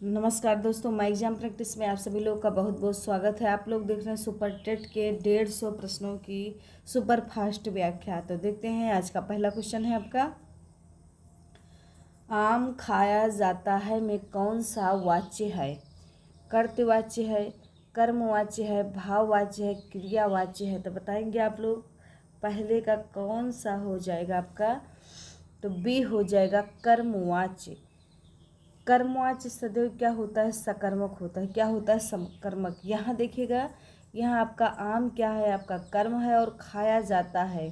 नमस्कार दोस्तों, my exam practice में आप सभी लोग का बहुत बहुत स्वागत है। आप लोग देख रहे हैं सुपर टेट के 150 प्रश्नों की सुपर फास्ट व्याख्या। तो देखते हैं आज का पहला क्वेश्चन है आपका, आम खाया जाता है में कौन सा वाच्य है? कर्तवाच्य है, कर्मवाच्य है, भाववाच्य है, क्रियावाच्य है? तो बताएंगे आप लोग पहले का कौन सा हो जाएगा आपका? तो बी हो जाएगा कर्मवाच्य। कर्मवाच्य सदैव क्या होता है? सकर्मक होता है। क्या होता है? सकर्मक। यहाँ देखिएगा, यहाँ आपका आम क्या है? आपका कर्म है और खाया जाता है।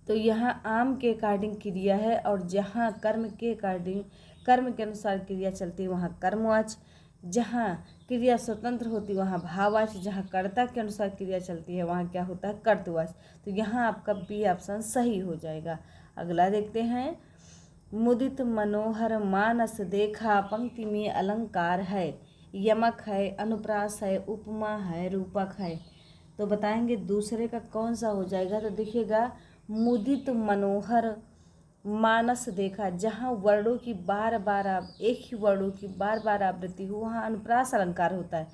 तो यहाँ आम के अकॉर्डिंग क्रिया है और जहाँ कर्म के अकॉर्डिंग, कर्म के अनुसार क्रिया चलती है वहाँ कर्मवाच्य। जहाँ क्रिया स्वतंत्र होती है वहाँ भाववाच्य। जहाँ कर्ता के अनुसार क्रिया चलती है वहाँ क्या होता है? कर्तवाच्य। तो यहाँ आपका बी ऑप्शन सही हो जाएगा। अगला देखते हैं, मुदित मनोहर मानस देखा पंक्ति में अलंकार है, यमक है, अनुप्रास है, उपमा है, रूपक है? तो बताएंगे दूसरे का कौन सा हो जाएगा? तो देखिएगा, मुदित मनोहर मानस देखा, जहाँ वर्णों की बार बार एक ही वर्णों की बार बार आवृत्ति हो वहाँ अनुप्रास अलंकार होता है।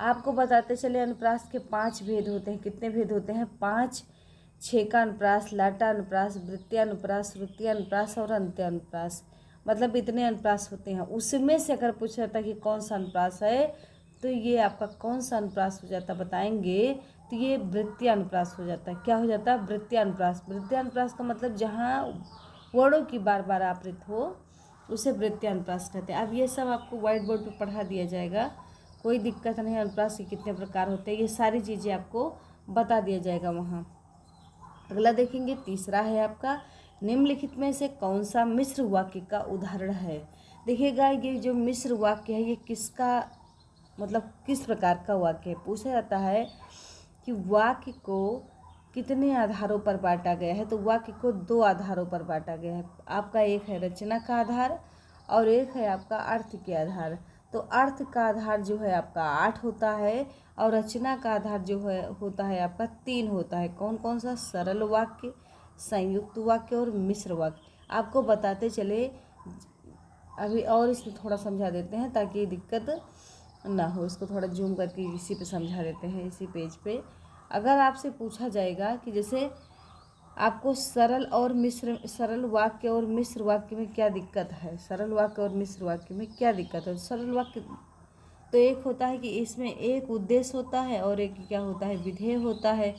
आपको बताते चले अनुप्रास के 5 भेद होते हैं। कितने भेद होते हैं? 5। छेका अनुप्रास, लाटा अनुप्रास, वृत्त्यानुप्रास, श्रुत्यानुप्रास और अंत्यानुप्रास। मतलब इतने अनुप्रास होते हैं। उसमें से अगर पूछा जाता कि कौन सा अनुप्रास है तो ये आपका कौन सा अनुप्रास हो जाता बताएंगे? तो ये वृत्त्यानुप्रास हो जाता है। क्या हो जाता है? वृत्त्यानुप्रास। वृत्त्यानुप्रास का मतलब जहाँ वर्णों की बार बार आवृत्ति हो उसे वृत्त्यानुप्रास कहते हैं। अब ये सब आपको व्हाइट बोर्ड पर पढ़ा दिया जाएगा, कोई दिक्कत नहीं। अनुप्रास के कितने प्रकार होते हैं ये सारी चीज़ें आपको बता दिया जाएगा वहाँ। अगला देखेंगे, तीसरा है आपका, निम्नलिखित में से कौन सा मिश्र वाक्य का उदाहरण है? देखिएगा, ये जो मिश्र वाक्य है ये किसका मतलब किस प्रकार का वाक्य है? पूछा जाता है कि वाक्य को कितने आधारों पर बांटा गया है? तो वाक्य को 2 आधारों पर बांटा गया है। आपका एक है रचना का आधार और एक है आपका अर्थ के आधार। तो अर्थ का आधार जो है आपका 8 होता है और रचना का आधार जो है होता है आपका 3 होता है। कौन कौन सा? सरल वाक्य, संयुक्त वाक्य और मिश्र वाक्य। आपको बताते चले अभी और इसमें थोड़ा समझा देते हैं ताकि दिक्कत ना हो। इसको थोड़ा जूम करके इसी पे समझा देते हैं, इसी पेज पे। अगर आपसे पूछा जाएगा कि जैसे आपको सरल वाक्य और मिश्र वाक्य में क्या दिक्कत है? सरल वाक्य और मिश्र वाक्य में क्या दिक्कत है? सरल वाक्य तो एक होता है कि इसमें एक उद्देश्य होता है और एक क्या होता है? विधेय होता है।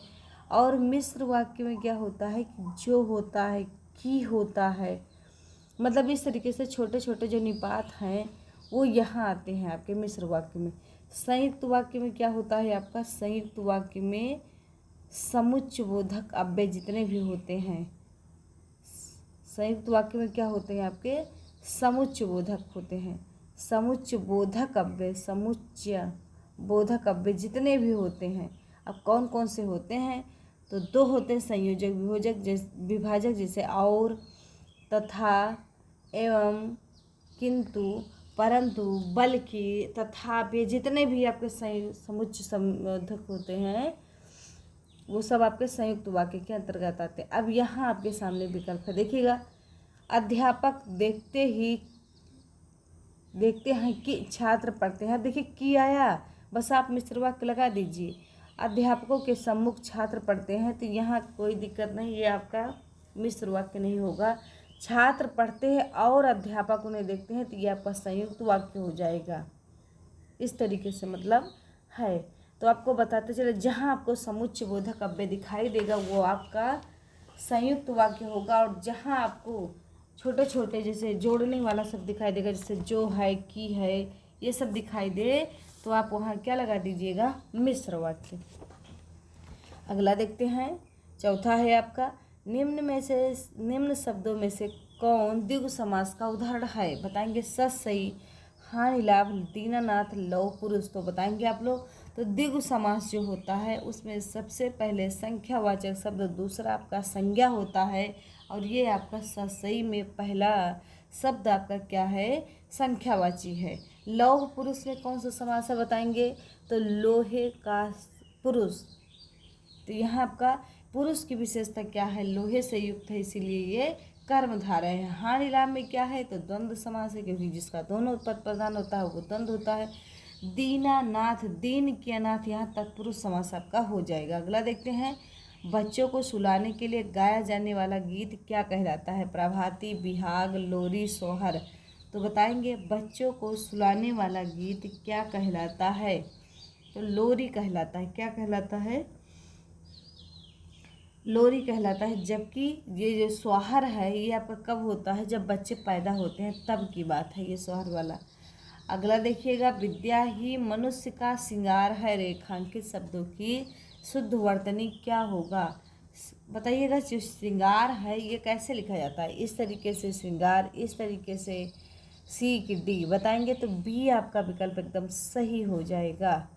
और मिश्र वाक्य में क्या होता है कि जो होता है की होता है। मतलब इस तरीके से छोटे छोटे जो निपात हैं वो यहाँ आते हैं आपके मिश्र वाक्य में। संयुक्त वाक्य में क्या होता है आपका? संयुक्त वाक्य में समुच्चयबोधक अव्यय जितने भी होते हैं, संयुक्त वाक्य में क्या होते हैं आपके? समुच्चयबोधक होते हैं। समुच्चयबोधक अव्यय, समुच्चय बोधक अव्यय जितने भी होते हैं। अब कौन कौन से होते हैं? तो 2 होते हैं, संयोजक विभोजक विभाजक, जैसे और, तथा, एवं, किंतु, परंतु, बल्कि, तथापि, जितने भी आपके समुच्चय संबोधक होते हैं वो सब आपके संयुक्त वाक्य के अंतर्गत आते हैं। अब यहाँ आपके सामने विकल्प है, देखिएगा, अध्यापक देखते हैं कि छात्र पढ़ते हैं। देखिए की आया, बस आप मिश्र वाक्य लगा दीजिए। अध्यापकों के सम्मुख छात्र पढ़ते हैं, तो यहाँ कोई दिक्कत नहीं, ये आपका मिश्र वाक्य नहीं होगा। छात्र पढ़ते हैं और अध्यापक उन्हें देखते हैं, तो ये आपका संयुक्त वाक्य हो जाएगा। इस तरीके से मतलब है। तो आपको बताते चले, जहाँ आपको समुच्चय बोधक अव्यय दिखाई देगा वो आपका संयुक्त वाक्य होगा। और जहाँ आपको छोटे छोटे जैसे जोड़ने वाला सब दिखाई देगा, जैसे जो है, की है, ये सब दिखाई दे, तो आप वहाँ क्या लगा दीजिएगा? मिश्र वाक्य। अगला देखते हैं, चौथा है आपका, निम्न शब्दों में से कौन द्विगु समास का उदाहरण है? बताएंगे सत सही, हानि लाभ, दीनानाथ, लव पुरुष। तो बताएंगे आप लोग। तो द्विगु समास जो होता है उसमें सबसे पहले संख्यावाचक शब्द, दूसरा आपका संज्ञा होता है और ये आपका सही में पहला शब्द आपका क्या है? संख्यावाची है। लौह पुरुष में कौन सा समास है बताएंगे? तो लोहे का पुरुष। तो यहाँ आपका पुरुष की विशेषता क्या है? लोहे से युक्त है, इसीलिए ये कर्मधारय है। हानि लाभ में क्या है, तो द्वंद्व समास है, क्योंकि जिसका दोनों पद प्रधान होता है वो द्वंद्व होता है। दीनानाथ, दीन के अनाथ, यहाँ तत्पुरुष समास आपका हो जाएगा। अगला देखते हैं, बच्चों को सुलाने के लिए गाया जाने वाला गीत क्या कहलाता है, प्रभाती, बिहाग, लोरी, सोहर। तो बताएंगे बच्चों को सुलाने वाला गीत क्या कहलाता है, तो लोरी कहलाता है। क्या कहलाता है, लोरी कहलाता है। जबकि ये जो सोहर है ये आपका कब होता है, जब बच्चे पैदा होते हैं तब की बात है ये सोहर वाला। अगला देखिएगा, विद्या ही मनुष्य का श्रृंगार है, रेखांकित शब्दों की शुद्ध वर्तनी क्या होगा। बताइएगा, जो श्रृंगार है ये कैसे लिखा जाता है, इस तरीके से श्रृंगार, इस तरीके से, सी की डी बताएंगे तो बी आपका विकल्प एकदम सही हो जाएगा।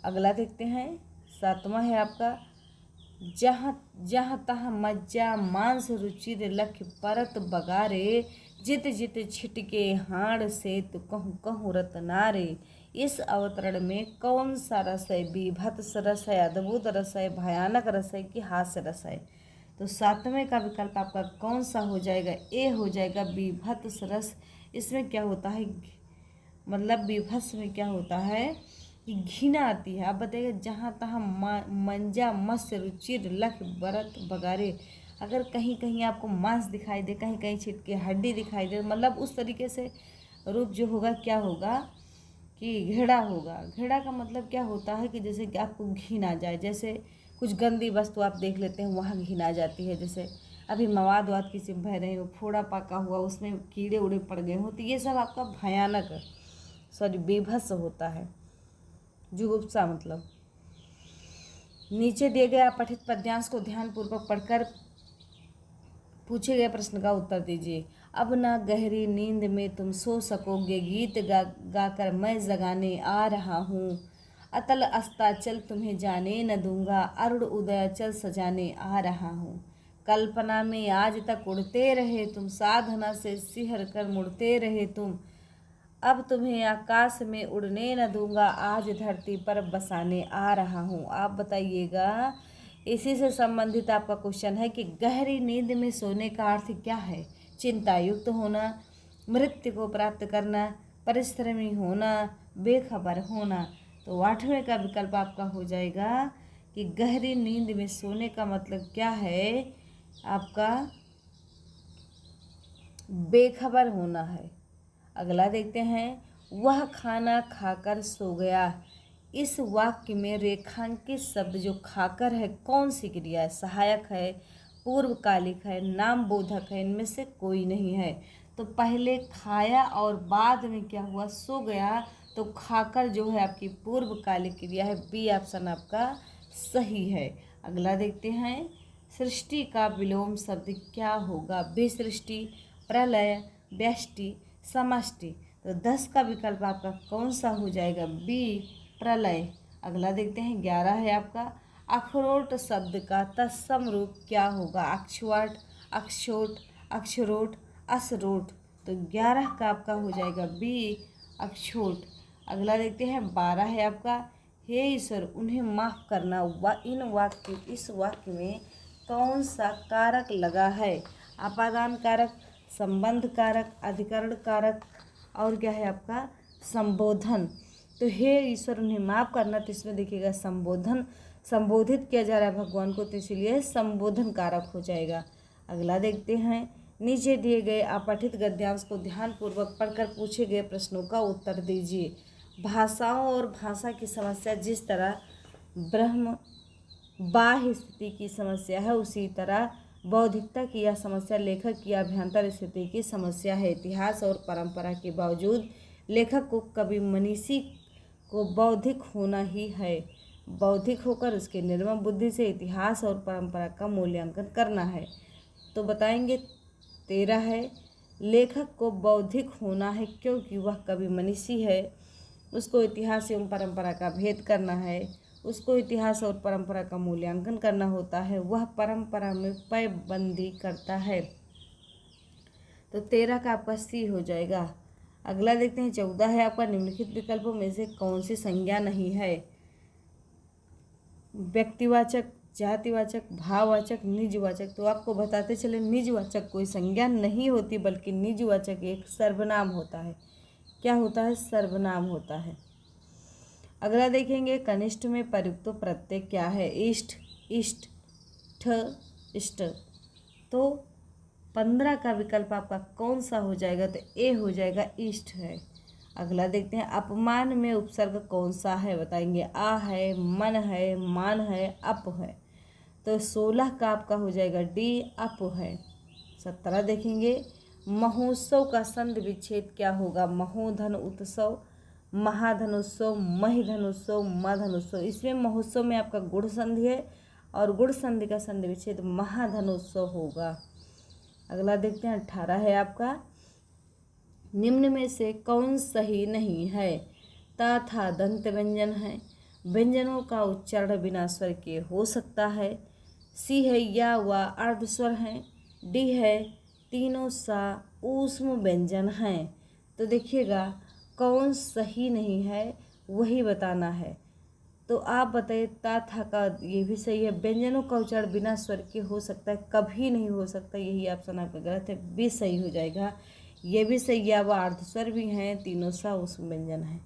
अगला देखते हैं, 7वां है आपका, जहाँ जहाँ तहाँ मज्जा मांस रुचिर लख परत बगारे, जित जित छिटके हाड़ से तो कहूँ कहूँ रतनारे। इस अवतरण में कौन सा रस है, बीभत्स रस है, अद्भुत रस है, भयानक रस है कि हास्य रस है। तो 7वें का विकल्प आपका कौन सा हो जाएगा, ए हो जाएगा, बीभत्स रस। इसमें क्या होता है, मतलब बीभत्स में क्या होता है कि घृणा आती है। आप बताइए, जहाँ तहाँ मंजा मत्स्य रुचिर लख बरत बगारे, अगर कहीं कहीं आपको मांस दिखाई दे, कहीं कहीं छिटके हड्डी दिखाई दे, मतलब उस तरीके से रूप जो होगा क्या होगा कि घृणा होगा। घृणा का मतलब क्या होता है कि जैसे कि आपको घिन आ जाए, जैसे कुछ गंदी वस्तु आप देख लेते हैं वहाँ घिन आ जाती है। जैसे अभी मवाद वाद किसी बह रहे हो, फोड़ा पका हुआ, उसमें कीड़े उड़े पड़ गए हो, तो ये सब आपका भयानक बेभत्स होता है, जुगुप्सा मतलब। नीचे दिए गए पठित पद्यांश को ध्यानपूर्वक पढ़कर पूछे गए प्रश्न का उत्तर दीजिए। अब ना गहरी नींद में तुम सो सकोगे, गीत गाकर मैं जगाने आ रहा हूँ। अतल अस्ताचल तुम्हें जाने न दूंगा, अरुण उदयाचल सजाने आ रहा हूँ। कल्पना में आज तक उड़ते रहे तुम, साधना से सिहर कर मुड़ते रहे तुम। अब तुम्हें आकाश में उड़ने न दूंगा, आज धरती पर बसाने आ रहा हूँ। आप बताइएगा, इसी से संबंधित आपका क्वेश्चन है कि गहरी नींद में सोने का अर्थ क्या है। चिंता युक्त होना, मृत्यु को प्राप्त करना, परिश्रमी होना, बेखबर होना। तो 8वें का विकल्प आपका हो जाएगा कि गहरी नींद में सोने का मतलब क्या है, आपका बेखबर होना है। अगला देखते हैं, वह खाना खाकर सो गया। इस वाक्य में रेखांकित शब्द जो खाकर है कौन सी क्रिया है, सहायक है, पूर्वकालिक है, नाम बोधक है, इनमें से कोई नहीं है। तो पहले खाया और बाद में क्या हुआ, सो गया, तो खाकर जो है आपकी पूर्वकालिक क्रिया है, बी ऑप्शन आपका सही है। अगला देखते हैं, सृष्टि का विलोम शब्द क्या होगा, विसृष्टि, प्रलय, व्यष्टि, समष्टि। तो 10 का विकल्प आपका कौन सा हो जाएगा, बी प्रलय। अगला देखते हैं, 11 है आपका, अखरोट शब्द का तत्सम रूप क्या होगा, अक्षवाट, अक्षोट, अक्षरोट, असरोट। तो 11 का आपका हो जाएगा बी अक्षोट। अगला देखते हैं, 12 है आपका, हे ईश्वर उन्हें माफ़ करना। इस वाक्य में कौन सा कारक लगा है, अपादान कारक, संबंध कारक, अधिकरण कारक, और क्या है आपका संबोधन। तो हे ईश्वर उन्हें माफ़ करना, तो इसमें देखिएगा संबोधित किया जा रहा है भगवान को, तो इसलिए संबोधन कारक हो जाएगा। अगला देखते हैं, नीचे दिए गए अपठित गद्यांश को ध्यानपूर्वक पढ़कर पूछे गए प्रश्नों का उत्तर दीजिए। भाषाओं और भाषा की समस्या जिस तरह ब्रह्म बाह्य स्थिति की समस्या है, उसी तरह बौद्धिकता की यह समस्या लेखक की अभ्यंतर स्थिति की समस्या है। इतिहास और परंपरा के बावजूद लेखक को कभी मनीषी को बौद्धिक होना ही है, बौद्धिक होकर उसके निर्मम बुद्धि से इतिहास और परंपरा का मूल्यांकन करना है। तो बताएंगे 13 है, लेखक को बौद्धिक होना है क्योंकि वह कभी मनीषी है, उसको इतिहास एवं परंपरा का भेद करना है, उसको इतिहास और परंपरा का मूल्यांकन करना होता है, वह परंपरा में पैबंदी करता है। तो 13 का आपका सी हो जाएगा। अगला देखते हैं, 14 है आपका, निम्नलिखित विकल्पों में से कौन सी संज्ञा नहीं है, व्यक्तिवाचक, जातिवाचक, भाववाचक, निजवाचक। तो आपको बताते चले निजवाचक कोई संज्ञा नहीं होती बल्कि निजवाचक एक सर्वनाम होता है। क्या होता है? सर्वनाम होता है। अगला देखेंगे कनिष्ठ में प्रयुक्त प्रत्यय क्या है? इष्ट, इष्ट, ठ, इष्ट। तो 15 का विकल्प आपका कौन सा हो जाएगा? तो ए हो जाएगा, इष्ट है। अगला देखते हैं अपमान में उपसर्ग कौन सा है? बताएंगे आ है, मन है, मान है, अप है। तो 16 का आपका हो जाएगा डी, अप है। 17 देखेंगे महोत्सव का संधि विच्छेद क्या होगा? महोधन उत्सव, महाधनोत्सव, महिधनोत्सव, मधनोत्सव। इसमें महोत्सव में आपका गुण संधि है और गुण संधि का संधि विच्छेद महाधनोत्सव होगा। अगला देखते हैं 18 है आपका निम्न में से कौन सही नहीं है? ता था दंत व्यंजन है, व्यंजनों का उच्चारण बिना स्वर के हो सकता है। सी है या व अर्ध स्वर है। डी है तीनों सा ऊष्म व्यंजन है। तो देखिएगा कौन सही नहीं है वही बताना है। तो आप बताइए ता था का ये भी सही है। व्यंजनों का उच्चारण बिना स्वर के हो सकता है, कभी नहीं हो सकता, यही ऑप्शन आपका गलत है, बी सही हो जाएगा। ये भी सही है, वह अर्धस्वर भी हैं, तीनों सा उस व्यंजन है।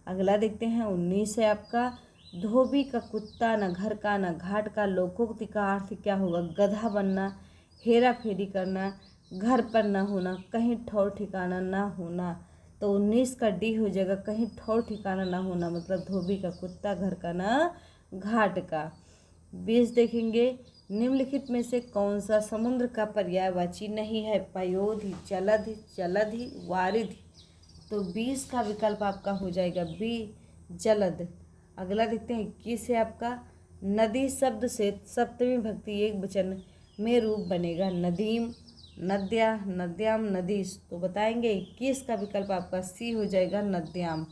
अगला देखते हैं 19 है आपका धोबी का कुत्ता न घर का न घाट का। लोकोक्ति का अर्थ क्या होगा? गधा बनना, हेरा फेरी करना, घर पर न होना, कहीं ठौर ठिकाना न होना। तो 19 का डी हो जाएगा, कहीं ठौर ठिकाना ना होना, मतलब धोबी का कुत्ता, घर का ना घाट का। 20 देखेंगे निम्नलिखित में से कौन सा समुद्र का पर्यायवाची नहीं है? पयोधि, जलधि, जलधि, वारिधि। तो 20 का विकल्प आपका हो जाएगा बी, जलद। अगला देखते हैं 21 है आपका नदी शब्द से सप्तमी भक्ति एक वचन में रूप बनेगा। नदीम, नद्या, नद्याम, नदीस। तो बताएंगे 21 का विकल्प आपका सी हो जाएगा, नद्याम।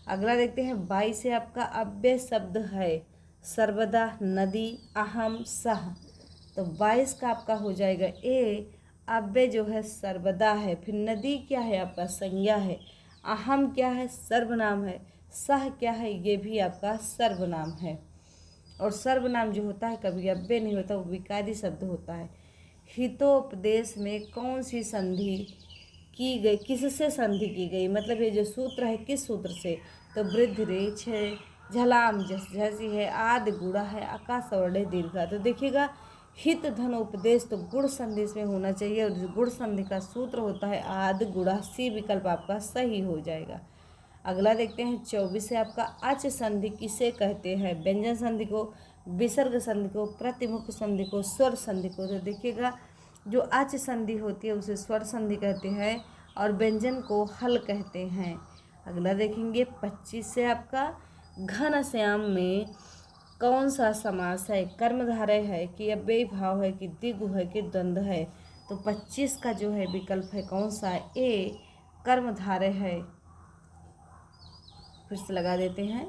अगला देखते हैं 22 से आपका अव्यय शब्द है सर्वदा, नदी, अहम, सह। तो 22 का आपका हो जाएगा ए, अव्यय जो है सर्वदा है। फिर नदी क्या है? आपका संज्ञा है। अहम क्या है? सर्वनाम है। सह क्या है? ये भी आपका सर्वनाम है। और सर्वनाम जो होता है कभी अव्यय नहीं होता, वो विकारी शब्द होता है। हितोपदेश में कौन सी संधि की गई? किससे संधि की गई? मतलब ये जो सूत्र है किस सूत्र से? तो वृद्ध रेछ है, झलाम झसी है, आदि गुड़ा है, आकाश वर्णे दीर्घा। तो देखिएगा हित धन उपदेश तो गुण संधि में होना चाहिए और गुण संधि का सूत्र होता है आदि गुड़ा। सी विकल्प आपका सही हो जाएगा। अगला देखते हैं 24 है आपका अच संधि किसे कहते हैं? व्यंजन संधि को, विसर्ग संधि को, प्रतिमुख संधि को, स्वर संधि को। तो देखिएगा जो अच संधि होती है उसे स्वर संधि कहते हैं और व्यंजन को हल कहते हैं। अगला देखेंगे 25 से आपका घन श्याम में कौन सा समास है? कर्मधारय है कि अव्ययी भाव है कि द्विगु है कि द्वंद्व है? तो 25 का जो है विकल्प है कौन सा है? ए, कर्मधारय है। फिर से लगा देते हैं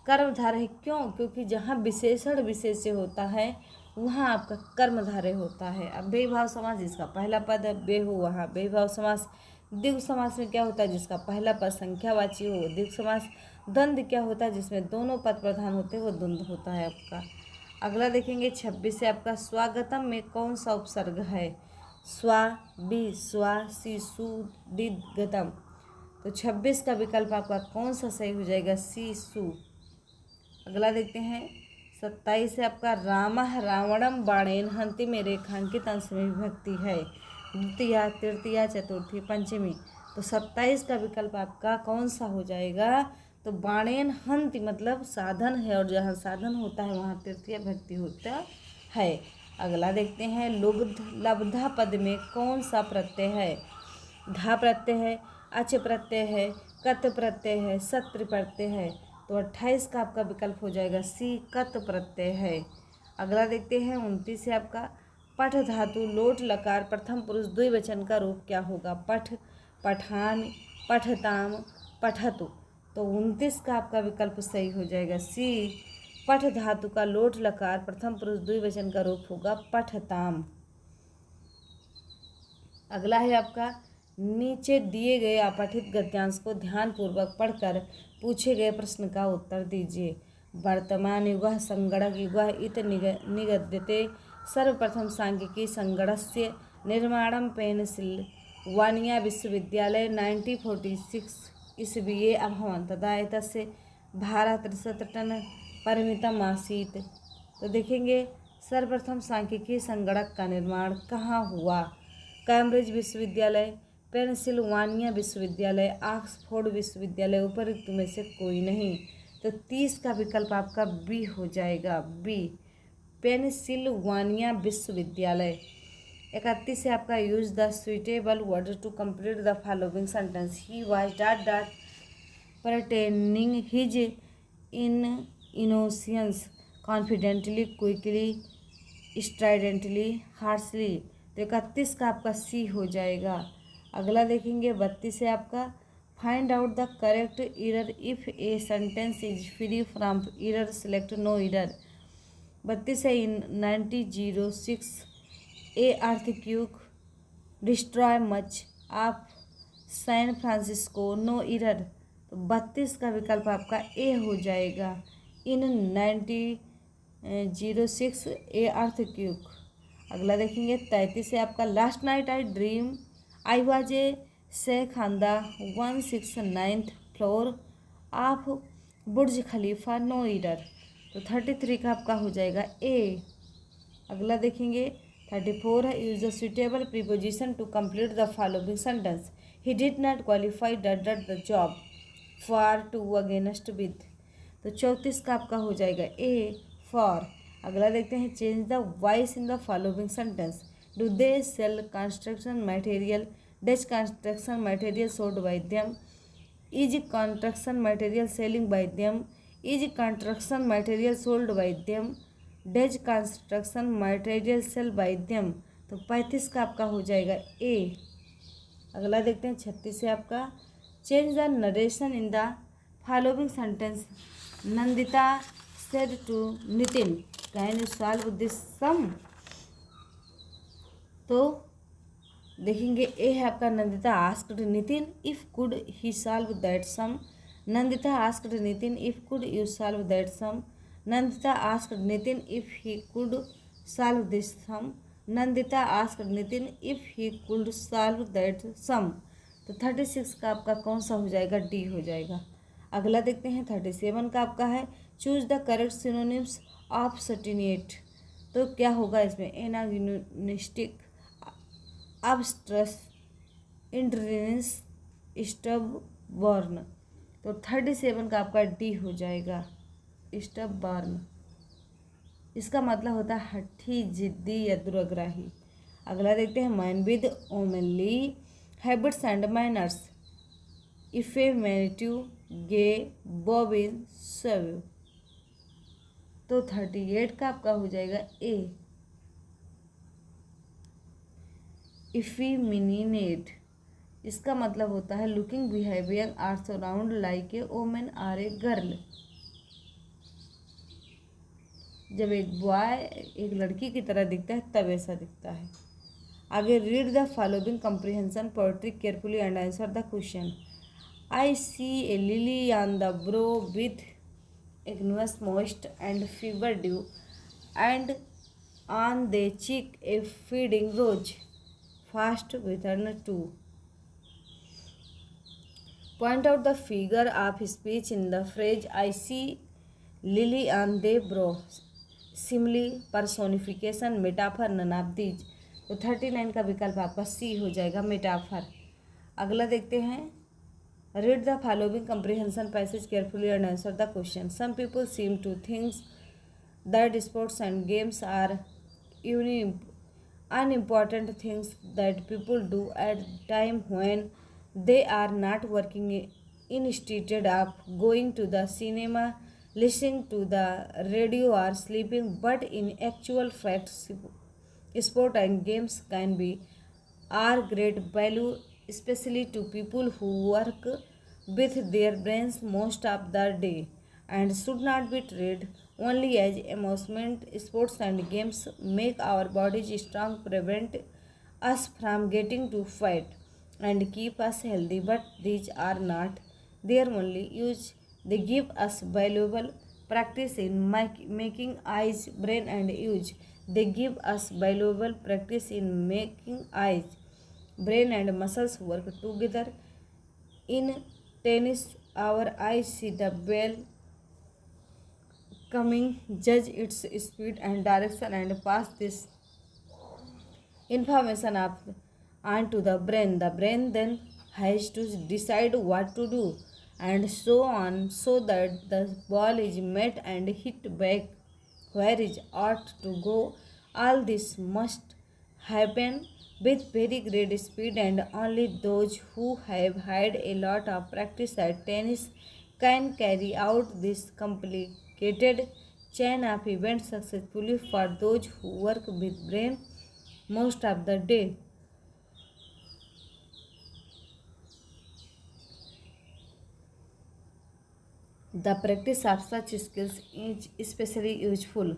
कर्मधारय है। क्यों? क्योंकि जहाँ विशेषण विशेष्य होता है वहाँ आपका कर्मधारय होता है। अब बेभाव समास जिसका पहला पद है बे हो वहाँ बेभाव समास। द्विगु समास में क्या होता है? जिसका पहला पद संख्यावाची हो द्विगु समास। द्वंद्व क्या होता है? जिसमें दोनों पद प्रधान होते हैं वो द्वंद्व होता है आपका। अगला देखेंगे 26 से आपका स्वागतम में कौन सा उपसर्ग है? स्वा, बी, स्वा, सी, सु, डी, गतम। तो 26 का विकल्प आपका कौन सा सही हो जाएगा? सी, सु। अगला देखते हैं 27 से आपका रामः रावणम बाणेन हंति में रेखांकित अंश में विभक्ति है द्वितीया, तृतीया, चतुर्थी, पंचमी। तो 27 का विकल्प आपका कौन सा हो जाएगा? तो बाणेन हंति मतलब साधन है और जहाँ साधन होता है वहाँ तृतीया विभक्ति होता है। अगला देखते हैं लुब्ध लब्धा पद में कौन सा प्रत्यय है? धा प्रत्यय है, अच प्रत्यय है, कत प्रत्यय है, सत्र प्रत्यय है। तो 28 का आपका विकल्प हो जाएगा सी, कत प्रत्यय है। अगला देखते हैं 29 से आपका पठ धातु लोट लकार प्रथम पुरुष द्विवचन का रूप क्या होगा? पठ, पठान, पठताम, पठतु। तो 29 का आपका विकल्प सही हो जाएगा सी, पठ धातु का लोट लकार प्रथम पुरुष द्विवचन का रूप होगा पठताम। अगला है आपका नीचे दिए गए अपठित गद्यांश को ध्यानपूर्वक पढ़कर पूछे गए प्रश्न का उत्तर दीजिए। वर्तमान युगः संगणक युगः इति निगद्यते। सर्वप्रथम सांख्यिकी संगणकस्य निर्माणं पेन्सिल्वानिया विश्वविद्यालये 1946 ईस्वीये अभवत्। तदा एतस्य भारः 63 टन परिमितम् आसीत्। तो देखेंगे सर्वप्रथम सांख्यिकी संगणक का निर्माण कहाँ हुआ? कैम्ब्रिज विश्वविद्यालय, पेंसिल्वानिया विश्वविद्यालय, ऑक्सफोर्ड विश्वविद्यालय, उपरोक्त में से कोई नहीं। तो 30 का विकल्प आपका बी हो जाएगा, बी पेंसिल्वानिया विश्वविद्यालय। 31 से आपका use the suitable word to complete the following sentence. He was dot dot pertaining his in innocence confidently, quickly, stridently, harshly. तो 31 का आपका सी हो जाएगा। अगला देखेंगे 32 से आपका find out the correct error if a sentence is free from error, select no error. 32 है in 1906 a earthquake destroy much of San Francisco, no error. तो 32 का विकल्प आपका ए हो जाएगा, इन 1906 ए अर्थक्वेक। अगला देखेंगे 33 से आपका last night I dream I was a sheikh on the 169th floor of Burj Khalifa, no error. तो 33 का आपका हो जाएगा ए। अगला देखेंगे 34 है use the suitable preposition to complete the following sentence. He did not qualify dot dot the job for, to, against, with. तो 34 का आपका हो जाएगा ए फॉर। अगला देखते हैं change the voice in the following sentence. Do they sell construction material, does construction material sold by them, is construction material selling by them, is construction material sold by them, does construction material sell by them. तो 35 का आपका हो जाएगा ए। अगला देखते हैं 36 से आपका change the narration in the following sentence. Nandita said to Nitin, can you solve this sum. तो देखेंगे ए है आपका Nandita asked Nitin if could he solve that sum. Nandita asked Nitin if could you solve that sum. Nandita asked Nitin if he could solve this sum. Nandita asked Nitin if he could solve that sum. तो 36 का आपका कौन सा हो जाएगा? डी हो जाएगा। अगला देखते हैं 37 का आपका है choose the correct synonyms of obstinate. तो क्या होगा इसमें? Antagonistic, abstruse, endurance, stubborn. तो 37 का आपका डी हो जाएगा, स्टबबॉर्न। इसका मतलब होता है हठी, जिद्दी या दुराग्राही। अगला देखते हैं man with womanly habits and manners, effeminate, gay, bobbin, suave. तो 38 का आपका हो जाएगा ए, इफिमिनेट। इसका मतलब होता है looking behaviour are surround like a women are a girl. जब एक बॉय एक लड़की की तरह दिखता है तब ऐसा दिखता है। आगे read the following comprehension poetry carefully and answer the question. I see a lily on the brow with igneous moist and fever dew, and on the cheek a feeding rose, fast within two. Point out the figure of speech in the phrase I see lily on the brow. Simile, personification, metaphor, none of these. तो 39 का विकल्प आपका सी हो जाएगा, metaphor. अगला देखते हैं read the following comprehension passage carefully and answer the question. Some people seem to think that sports and games are unimportant things that people do at time when they are not working, instead of going to the cinema, listening to the radio or sleeping. But in actual fact, sport and games can be are great value, especially to people who work with their brains most of the day, and should not be treated only as amusement. Sports and games make our bodies strong, prevent us from getting too fat, and keep us healthy. But these are not their only use. They give us valuable practice in making eyes, brain and use. They give us valuable practice in making eyes, brain and muscles work together. In tennis, our eyes see the ball coming, judge its speed and direction, and pass this information up onto the brain. The brain then has to decide what to do, and so on, so that the ball is met and hit back where it ought to go. All this must happen with very great speed, and only those who have had a lot of practice at tennis can carry out this complicated chain of events successfully. For those who work with brain most of the day, the practice of such skills is especially useful.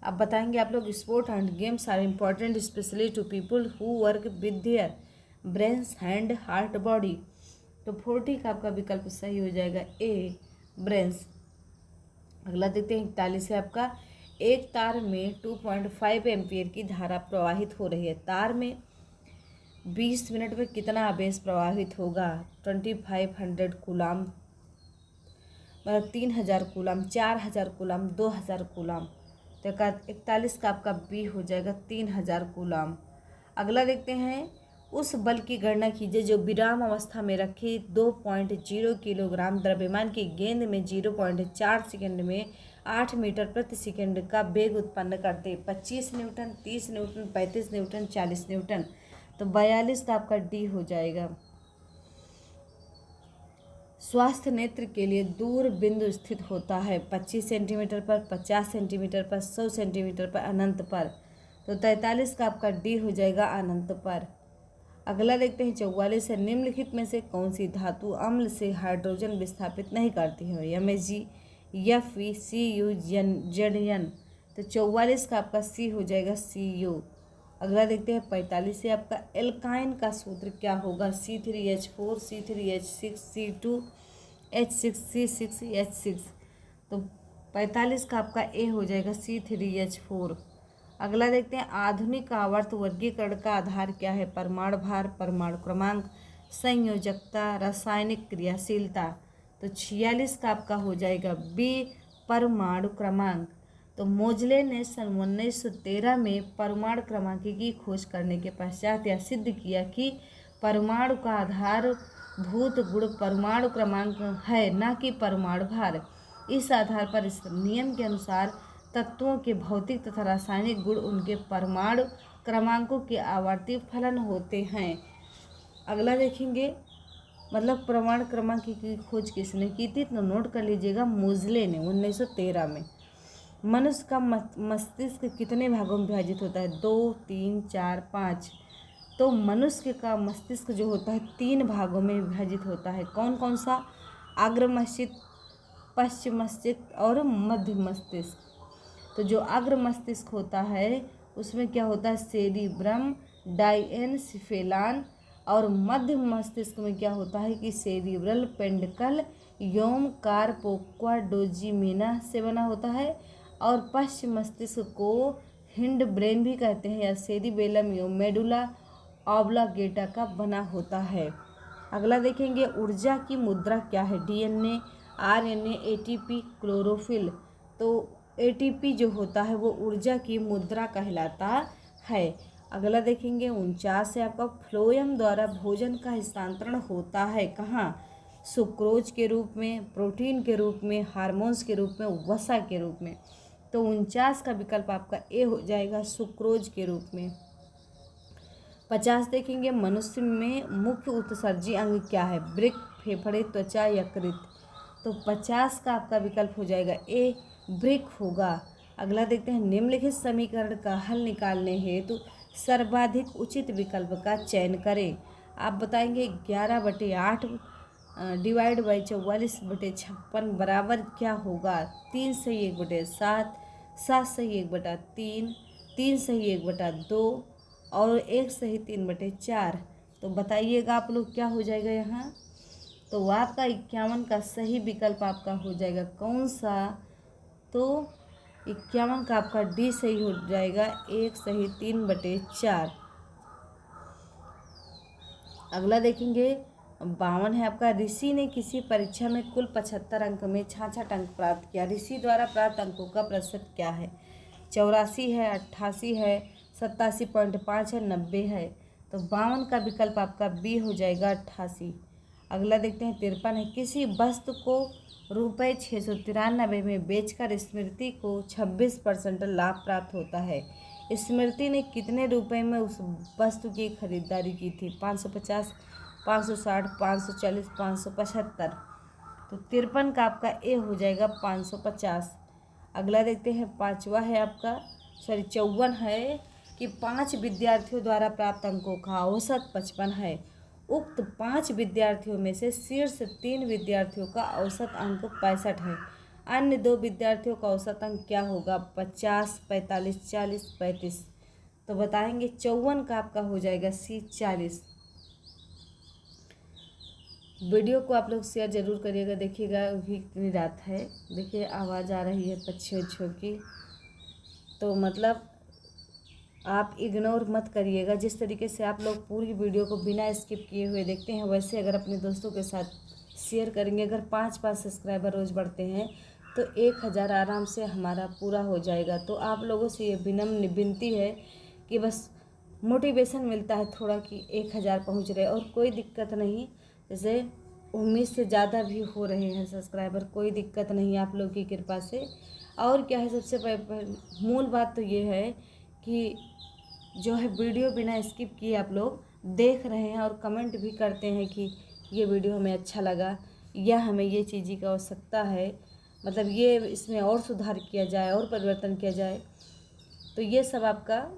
अब बताएंगे आप लोग, sport and games are important specially to people who work with their brains, hand, heart, body. तो 40 का आपका विकल्प सही हो जाएगा ए, ब्रेन्स। अगला देखते हैं 41 है आपका, एक तार में 2.5 एम्पियर की धारा प्रवाहित हो रही है। तार में 20 मिनट में कितना आवेश प्रवाहित होगा? 2500 कूलाम, मतलब 3000 कूलाम, 4000 कूलाम, 2000 कूलाम। तो 41 का आपका बी हो जाएगा 3000 कूलाम। अगला देखते हैं, उस बल की गणना कीजिए जो विराम अवस्था में रखी 2.0 किलोग्राम द्रव्यमान की गेंद में 0.4 सेकंड में 8 मीटर प्रति सेकंड का वेग उत्पन्न करते। 25 न्यूटन, 30 न्यूटन, 35 न्यूटन, 40 न्यूटन। तो 42 का आपका डी हो जाएगा। स्वास्थ्य नेत्र के लिए दूर बिंदु स्थित होता है 25 सेंटीमीटर पर, 50 सेंटीमीटर पर, 100 सेंटीमीटर पर, अनंत पर। तो 43 का आपका डी हो जाएगा अनंत पर। अगला देखते हैं 44 है, निम्नलिखित में से कौन सी धातु अम्ल से हाइड्रोजन विस्थापित नहीं करती है? Mg, Fe, Cu, Zn। तो 44 का आपका सी हो जाएगा Cu। अगला देखते हैं 45 से आपका, एल्काइन का सूत्र क्या होगा? C3H4, C3H6, C2H6, C6H6। तो 45 का आपका ए हो जाएगा C3H4। अगला देखते हैं, आधुनिक आवर्त वर्गीकरण का आधार क्या है? परमाणु भार, परमाणु क्रमांक, संयोजकता, रासायनिक क्रियाशीलता। तो 46 का आपका हो जाएगा बी, परमाणु क्रमांक। तो मोजले ने सन 1913 में परमाणु क्रमांक की खोज करने के पश्चात यह सिद्ध किया कि परमाणु का आधारभूत गुण परमाणु क्रमांक है, न कि परमाणु भार। इस आधार पर इस नियम के अनुसार तत्वों के भौतिक तथा रासायनिक गुण उनके परमाणु क्रमांकों के आवर्ती फलन होते हैं। अगला देखेंगे, मतलब परमाणु क्रमांक की खोज किसने की थी? तो नोट कर लीजिएगा, मोजले ने 1913 में। मनुष्य का मस्तिष्क कितने भागों में विभाजित होता है? 2, 3, 4, 5। तो मनुष्य का मस्तिष्क जो होता है 3 भागों में विभाजित होता है। कौन कौन सा? अग्र मस्तिष्क, पश्चिम मस्तिष्क और मध्य मस्तिष्क। तो जो अग्र मस्तिष्क होता है उसमें क्या होता है? Cerebrum, diencephalon. और मध्य मस्तिष्क में क्या होता है कि सेरिब्रल पेंडिकल योम कारपोक्वा डोजिमिना से बना होता है। और पश्चिम मस्तिष्क को हिंड ब्रेन भी कहते हैं या सेरिबेलम योम मेडुला ऑब्लांगेटा का बना होता है। अगला देखेंगे, ऊर्जा की मुद्रा क्या है? DNA, RNA, ATP, chlorophyll. तो एटीपी जो होता है वो ऊर्जा की मुद्रा कहलाता है। अगला देखेंगे 49 से आपका, फ्लोएम द्वारा भोजन का हस्तांतरण होता है कहाँ? सुक्रोज के रूप में, प्रोटीन के रूप में, हार्मोन्स के रूप में, वसा के रूप में। तो 49 का विकल्प आपका ए हो जाएगा, सुक्रोज के रूप में। 50 देखेंगे, मनुष्य में मुख्य उत्सर्जी अंग क्या है? वृक्क, फेफड़े, त्वचा, यकृत। तो 50 का आपका विकल्प हो जाएगा ए, वृक्क होगा। अगला देखते हैं, निम्नलिखित समीकरण का हल निकालने हेतु सर्वाधिक उचित विकल्प का चयन करें। आप बताएंगे 11/8 डिवाइड बाई 44/56 बराबर क्या होगा? 3 सही 1/7, 7 सही 1/3, 3 सही 1/2 और 1 सही 3/4। तो बताइएगा आप लोग क्या हो जाएगा यहाँ? तो आपका 51 का सही विकल्प आपका हो जाएगा कौन सा? तो 51 का आपका डी सही हो जाएगा, 1 सही 3/4। अगला देखेंगे 52 है आपका, ऋषि ने किसी परीक्षा में कुल 75 अंक में 66 अंक प्राप्त किया। ऋषि द्वारा प्राप्त अंकों का प्रतिशत क्या है? 84 है, 88 है, 87.5 है, 90 है। तो 52 का विकल्प आपका बी हो जाएगा, 88। अगला देखते हैं 53 है, किसी वस्तु को रुपये 693 में बेचकर स्मृति को 26% लाभ प्राप्त होता है। स्मृति ने कितने रुपए में उस वस्तु की खरीदारी की थी? 550, 560, 540, 575। तो 53 का आपका ए हो जाएगा 550। अगला देखते हैं 5वां है आपका, 54 है कि 5 विद्यार्थियों द्वारा प्राप्त अंकों का औसत 55 है। उक्त 5 विद्यार्थियों में से शीर्ष 3 विद्यार्थियों का औसत अंक 65 है। अन्य 2 विद्यार्थियों का औसत अंक क्या होगा? 50, 45, 40, 35। तो बताएंगे 54 का आपका हो जाएगा सी, 40। वीडियो को आप लोग शेयर जरूर करिएगा। देखिएगा अभी कितनी रात है, देखिए आवाज़ आ रही है पक्षियों की, तो मतलब आप इग्नोर मत करिएगा। जिस तरीके से आप लोग पूरी वीडियो को बिना स्किप किए हुए देखते हैं, वैसे अगर अपने दोस्तों के साथ शेयर करेंगे, अगर 5 सब्सक्राइबर रोज़ बढ़ते हैं तो 1000 आराम से हमारा पूरा हो जाएगा। तो आप लोगों से ये विनम्र विनती है कि बस मोटिवेशन मिलता है थोड़ा कि 1000 पहुंच रहे, और कोई दिक्कत नहीं। जैसे उम्मीद से ज़्यादा भी हो रहे हैं सब्सक्राइबर, कोई दिक्कत नहीं आप लोग की कृपा से। और क्या है, सबसे मूल बात तो ये है कि जो है वीडियो बिना स्किप किए आप लोग देख रहे हैं और कमेंट भी करते हैं कि ये वीडियो हमें अच्छा लगा, या हमें ये चीज़ की आवश्यकता है, मतलब ये इसमें और सुधार किया जाए और परिवर्तन किया जाए। तो ये सब आपका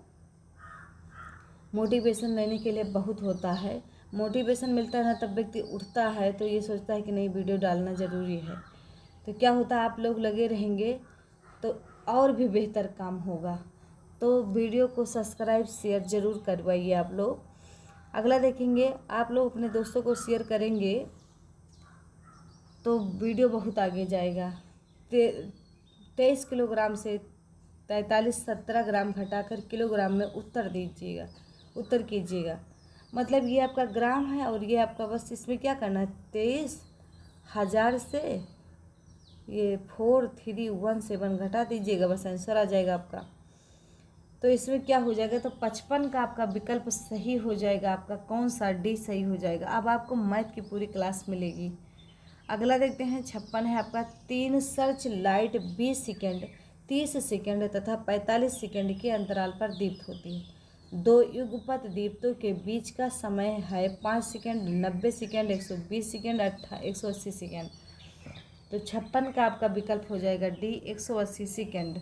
मोटिवेशन लेने के लिए बहुत होता है। मोटिवेशन मिलता है ना, तब व्यक्ति उठता है तो ये सोचता है कि नहीं वीडियो डालना ज़रूरी है। तो क्या होता है, आप लोग लगे रहेंगे तो और भी बेहतर काम होगा। तो वीडियो को सब्सक्राइब शेयर ज़रूर करवाइए आप लोग। अगला देखेंगे, आप लोग अपने दोस्तों को शेयर करेंगे तो वीडियो बहुत आगे जाएगा। 23 किलोग्राम से 43-17 ग्राम घटाकर किलोग्राम में उत्तर कीजिएगा। मतलब ये आपका ग्राम है और ये आपका, बस इसमें क्या करना है, 23,000 से ये 4317 घटा दीजिएगा, बस आंसर आ जाएगा आपका। तो इसमें क्या हो जाएगा, तो 55 का आपका विकल्प सही हो जाएगा। आपका कौन सा डी सही हो जाएगा। अब आपको मैथ की पूरी क्लास मिलेगी। अगला देखते हैं 56 है आपका, 3 सर्च लाइट 20 सेकेंड, 30 सेकेंड तथा 45 सेकेंड के अंतराल पर दीप्त होती है। 2 युगपत दीप्तों के बीच का समय है 5 सेकेंड, 90 सेकेंड, 120 सेकेंड, 180 सेकेंड। तो 56 का आपका विकल्प हो जाएगा डी, 180 सेकेंड।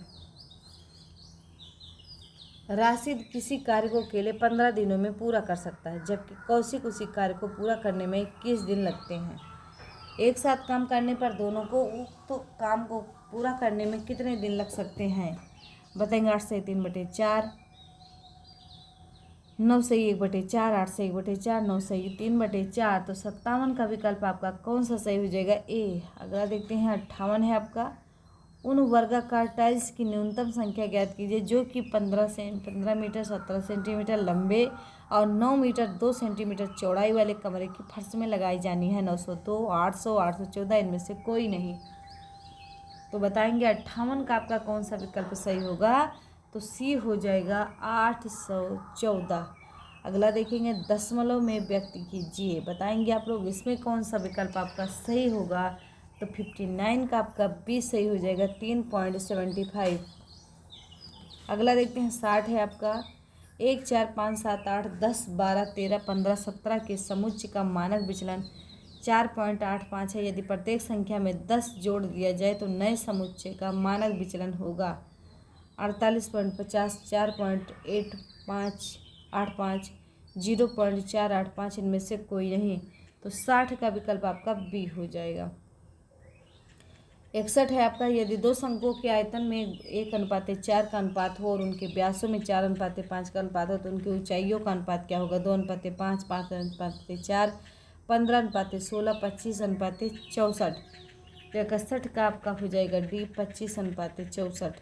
राशिद किसी कार्य को अकेले 15 दिनों में पूरा कर सकता है, जबकि कौशिक उसी कार्य को पूरा करने में 21 दिन लगते हैं। एक साथ काम करने पर दोनों को उक्त काम को पूरा करने में कितने दिन लग सकते हैं? बताएंगे 8 से 3/4, 9 से 1/4, 8 से 1/4, 9 से 3/4। तो 57 का विकल्प आपका कौन सा सही हो जाएगा? ए। अगला देखते हैं 58 है आपका, उन वर्गाकार टाइल्स की न्यूनतम संख्या ज्ञात कीजिए जो कि 15 मीटर 17 सेंटीमीटर लंबे और 9 मीटर 2 सेंटीमीटर चौड़ाई वाले कमरे की फर्श में लगाई जानी है। 902, 800, 814, इनमें से कोई नहीं। तो बताएंगे 58 का आपका कौन सा विकल्प सही होगा? तो सी हो जाएगा 814। अगला देखेंगे दशमलव में व्यक्त कीजिए। बताएंगे आप लोग इसमें कौन सा विकल्प आपका सही होगा? तो 59 का आपका बी सही हो जाएगा, 3.75। अगला देखते हैं 60 है आपका, 1, 4, 5, 7, 8, 10, 12, 13, 15, 17 के समुच्चय का मानक विचलन 4.85 है। यदि प्रत्येक संख्या में 10 जोड़ दिया जाए तो नए समुच्चय का मानक विचलन होगा 48.50, 4.8585, 0.485, इनमें से कोई नहीं। तो 60 का विकल्प आपका बी हो जाएगा। 61 है आपका, यदि 2 शंकुओं के आयतन में 1:4 का अनुपात हो और उनके व्यासों में 4:5 का अनुपात हो तो उनकी ऊंचाइयों का अनुपात क्या होगा? 2:5, 5:4, 15:16, 25:64। तो 61 का आपका हो जाएगा डी 25:64।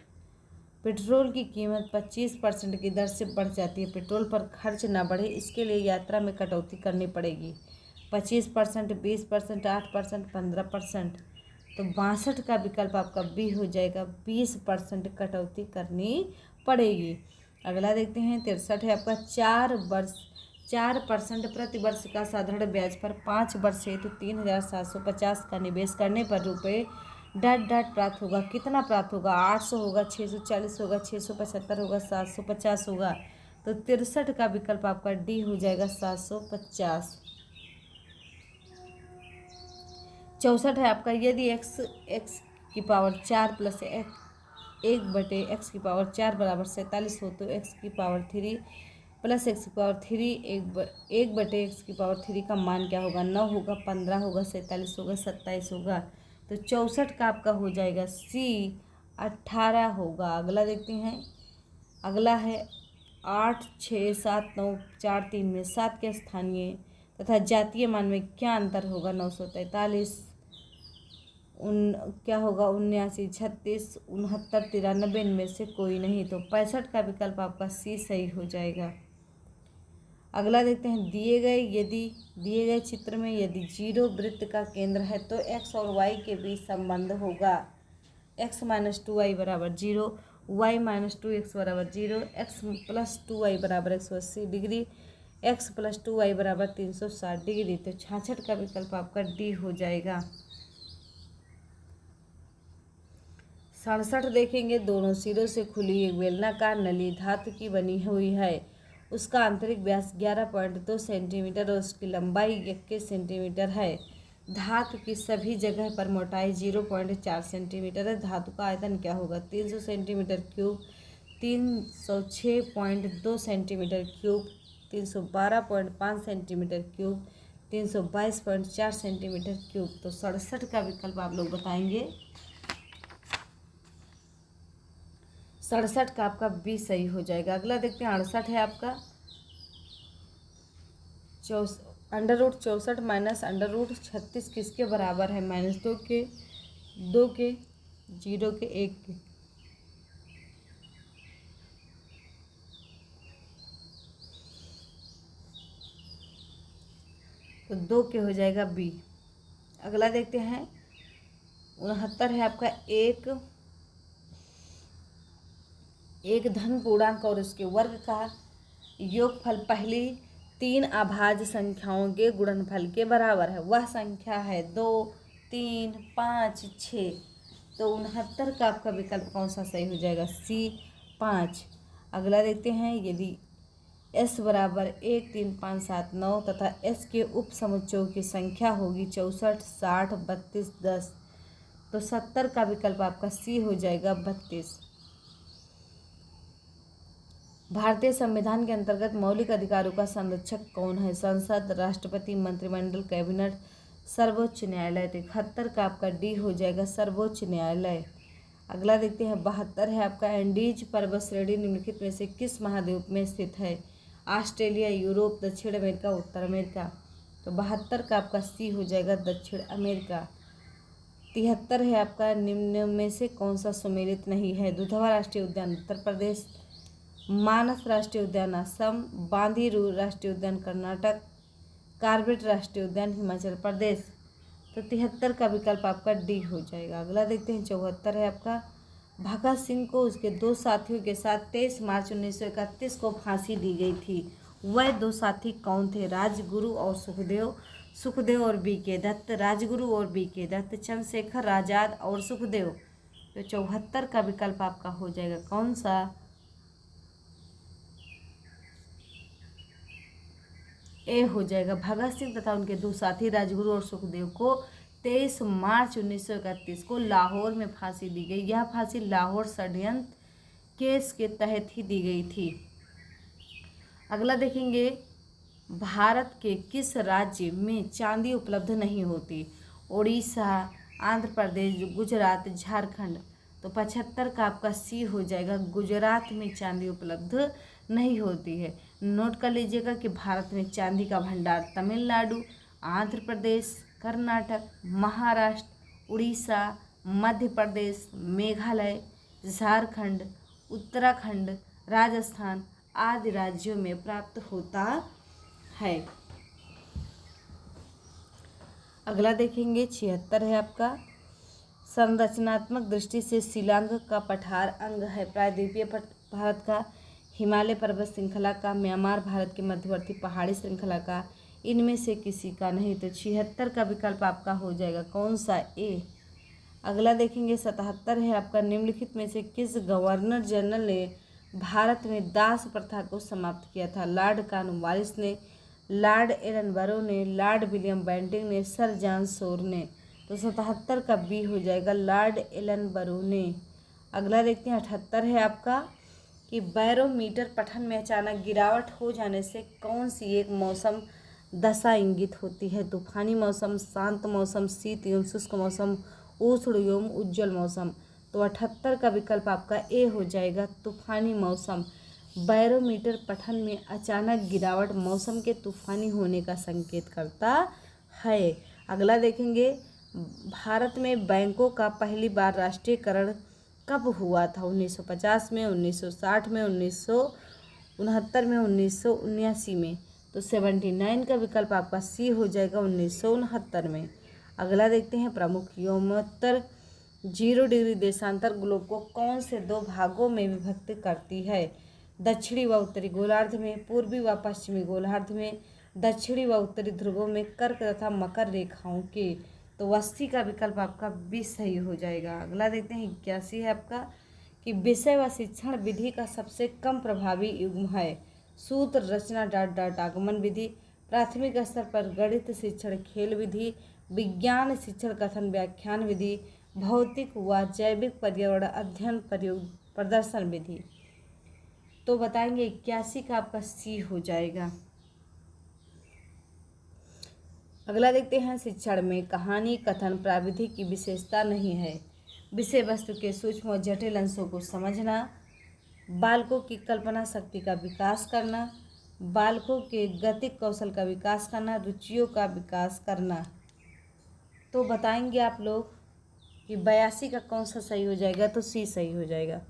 पेट्रोल की कीमत 25% की दर से बढ़ जाती है। पेट्रोल पर खर्च ना बढ़े इसके लिए यात्रा में कटौती करनी पड़ेगी। 25%, 20%, 8%, 15%। तो 62 का विकल्प आपका बी हो जाएगा, 20% कटौती करनी पड़ेगी। अगला देखते हैं 63 है आपका 4% प्रति वर्ष का साधारण ब्याज पर 5 वर्ष हेतु 3750 का निवेश करने पर रुपये डॉट डॉट प्राप्त होगा। कितना प्राप्त होगा? 800 होगा, 640 होगा, 675 होगा, 750 होगा। तो 63 का विकल्प आपका डी हो जाएगा 750। 64 है आपका यदि एक्स की पावर 4 प्लस 1/x4 बराबर 47 हो तो x की पावर 3 प्लस x की पावर 3 1/x3 का मान क्या होगा? 9 होगा, 15 होगा, 47 होगा, 27 होगा। तो 64 का आपका हो जाएगा सी 18 होगा। अगला देखते हैं। अगला है 8, 6, 7, 9, 4, 3 में 7 के स्थानीय तथा जातीय मान में क्या अंतर होगा? 943 क्या होगा? 79, 36, 69, 93 इनमें से कोई नहीं। तो 65 का विकल्प आपका सी सही हो जाएगा। अगला देखते हैं। दिए गए चित्र में यदि 0 वृत्त का केंद्र है तो x और y के बीच संबंध होगा x - 2y = 0, y - 2x = 0, x + 2y = 180 degree, x + 2y = 360 degree. तो 66 का विकल्प आपका डी हो जाएगा। 67 देखेंगे। दोनों सिरों से खुली एक बेलनाकार नली धातु की बनी हुई है। उसका आंतरिक व्यास 11.2 सेंटीमीटर और उसकी लंबाई 21 सेंटीमीटर है। धातु की सभी जगह पर मोटाई 0.4 सेंटीमीटर है। धातु का आयतन क्या होगा? 300 centimetre cube, 306.2 centimetre cube, 312.5 centimetre cube, 322.4 centimetre cube. तो 67 का विकल्प आप लोग बताएंगे। 67 का आपका बी सही हो जाएगा। अगला देखते हैं। 68 है आपका √64 माइनस √36 किसके बराबर है? -2 के, 2 के, 0 के, 1 के। तो 2 के हो जाएगा बी। अगला देखते हैं। 69 है आपका एक धन पूर्णांक और उसके वर्ग का योगफल पहली 3 अभाज्य संख्याओं के गुणनफल के बराबर है। वह संख्या है 2, 3, 5, 6। तो 69 का आपका विकल्प कौन सा सही हो जाएगा? सी 5। अगला देखते हैं। यदि s = 1, 3, 5, 7, 9 तथा s के उप समुच्चयों की संख्या होगी 64, 60, 32, 10। तो 70 का विकल्प आपका सी हो जाएगा 32। भारतीय संविधान के अंतर्गत मौलिक अधिकारों का संरक्षक कौन है? संसद, राष्ट्रपति, मंत्रिमंडल, कैबिनेट, सर्वोच्च न्यायालय। 71 का आपका डी हो जाएगा सर्वोच्च न्यायालय। अगला देखते हैं। 72 है आपका एंडीज पर्वत श्रेणी निम्नलिखित में से किस महाद्वीप में स्थित है? ऑस्ट्रेलिया, यूरोप, दक्षिण अमेरिका, उत्तर अमेरिका। तो 72 का आपका सी हो जाएगा दक्षिण अमेरिका। 73 है आपका निम्न में से कौन सा सुमेलित नहीं है? दुधवा राष्ट्रीय उद्यान उत्तर प्रदेश, मानस राष्ट्रीय उद्यान असम, बांदीपुर राष्ट्रीय उद्यान कर्नाटक, कार्बेट राष्ट्रीय उद्यान हिमाचल प्रदेश। तो 73 का विकल्प आपका डी हो जाएगा। अगला देखते हैं। 74 है आपका भगत सिंह को उसके 2 साथियों के साथ 23 मार्च 1931 को फांसी दी गई थी। वह 2 साथी कौन थे? राजगुरु और सुखदेव और बी.के. दत्त, राजगुरु और बी.के. दत्त, चंद्रशेखर आजाद और सुखदेव। तो 74 का विकल्प आपका हो जाएगा कौन सा? ए हो जाएगा। भगत सिंह तथा उनके 2 साथी राजगुरु और सुखदेव को 23 मार्च 1931 को लाहौर में फांसी दी गई। यह फांसी लाहौर षड्यंत्र केस के तहत ही दी गई थी। अगला देखेंगे। भारत के किस राज्य में चांदी उपलब्ध नहीं होती? उड़ीसा, आंध्र प्रदेश, गुजरात, झारखंड। तो 75 का आपका सी हो जाएगा। गुजरात में चांदी उपलब्ध नहीं होती है। नोट कर लीजिएगा कि भारत में चांदी का भंडार तमिलनाडु, आंध्र प्रदेश, कर्नाटक, महाराष्ट्र उड़ीसा, मध्य प्रदेश, मेघालय, झारखंड, उत्तराखंड, राजस्थान आदि राज्यों में प्राप्त होता है। अगला देखेंगे 76 है आपका, संरचनात्मक दृष्टि से शिलांग का पठार अंग है। प्रायद्वीपीय भारत का, हिमालय पर्वत श्रृंखला का, म्यांमार भारत के मध्यवर्ती पहाड़ी श्रृंखला का, इनमें से किसी का नहीं। तो 76 का विकल्प आपका हो जाएगा कौन सा, ए। अगला देखेंगे 77 है आपका, निम्नलिखित में से किस गवर्नर जनरल ने भारत में दास प्रथा को समाप्त किया था। लॉर्ड कॉर्नवालिस ने, लॉर्ड एलनबरो ने, लॉर्ड विलियम बेंटिंक ने, सर जॉन शोर ने। तो 77 का बी हो जाएगा लॉर्ड एलनबरो ने। अगला देखते हैं 78 है आपका, कि बैरोमीटर पठन में अचानक गिरावट हो जाने से कौन सी एक मौसम दशा इंगित होती है। तूफानी मौसम, शांत मौसम, शीत एवं शुष्क मौसम, उष्ण एवं उज्ज्वल मौसम। तो 78 का विकल्प आपका ए हो जाएगा तूफानी मौसम। बैरोमीटर पठन में अचानक गिरावट मौसम के तूफानी होने का संकेत करता है। अगला देखेंगे, भारत में बैंकों का पहली बार राष्ट्रीयकरण कब हुआ था। 1950 में, 1960 में, 1969 में, 1979 में। तो 79 का विकल्प आपका सी हो जाएगा 1969 में। अगला देखते हैं, प्रमुख योमोत्तर 0 डिग्री देशांतर ग्लोब को कौन से दो भागों में विभक्त करती है। दक्षिणी व उत्तरी गोलार्ध में, पूर्वी व पश्चिमी गोलार्ध में, दक्षिणी व उत्तरी ध्रुवों में कर्क तथा मकर रेखाओं के। तो 80 का विकल्प आपका बी सही हो जाएगा। अगला देखते हैं 81 है आपका, कि विषय व शिक्षण विधि का सबसे कम प्रभावी युग्म है। सूत्र रचना डॉट डॉट आगमन विधि, प्राथमिक स्तर पर गणित शिक्षण खेल विधि, विज्ञान शिक्षण कथन व्याख्यान विधि, भौतिक व जैविक पर्यावरण अध्ययन प्रयोग प्रदर्शन विधि। तो बताएंगे 81 का आपका सी हो जाएगा। अगला देखते हैं, शिक्षण में कहानी कथन प्राविधि की विशेषता नहीं है। विषय वस्तु के सूक्ष्म और जटिल अंशों को समझना, बालकों की कल्पना शक्ति का विकास करना, बालकों के गतिक कौशल का विकास करना, रुचियों का विकास करना। तो बताएंगे आप लोग कि 82 का कौन सा सही हो जाएगा। तो सी सही हो जाएगा।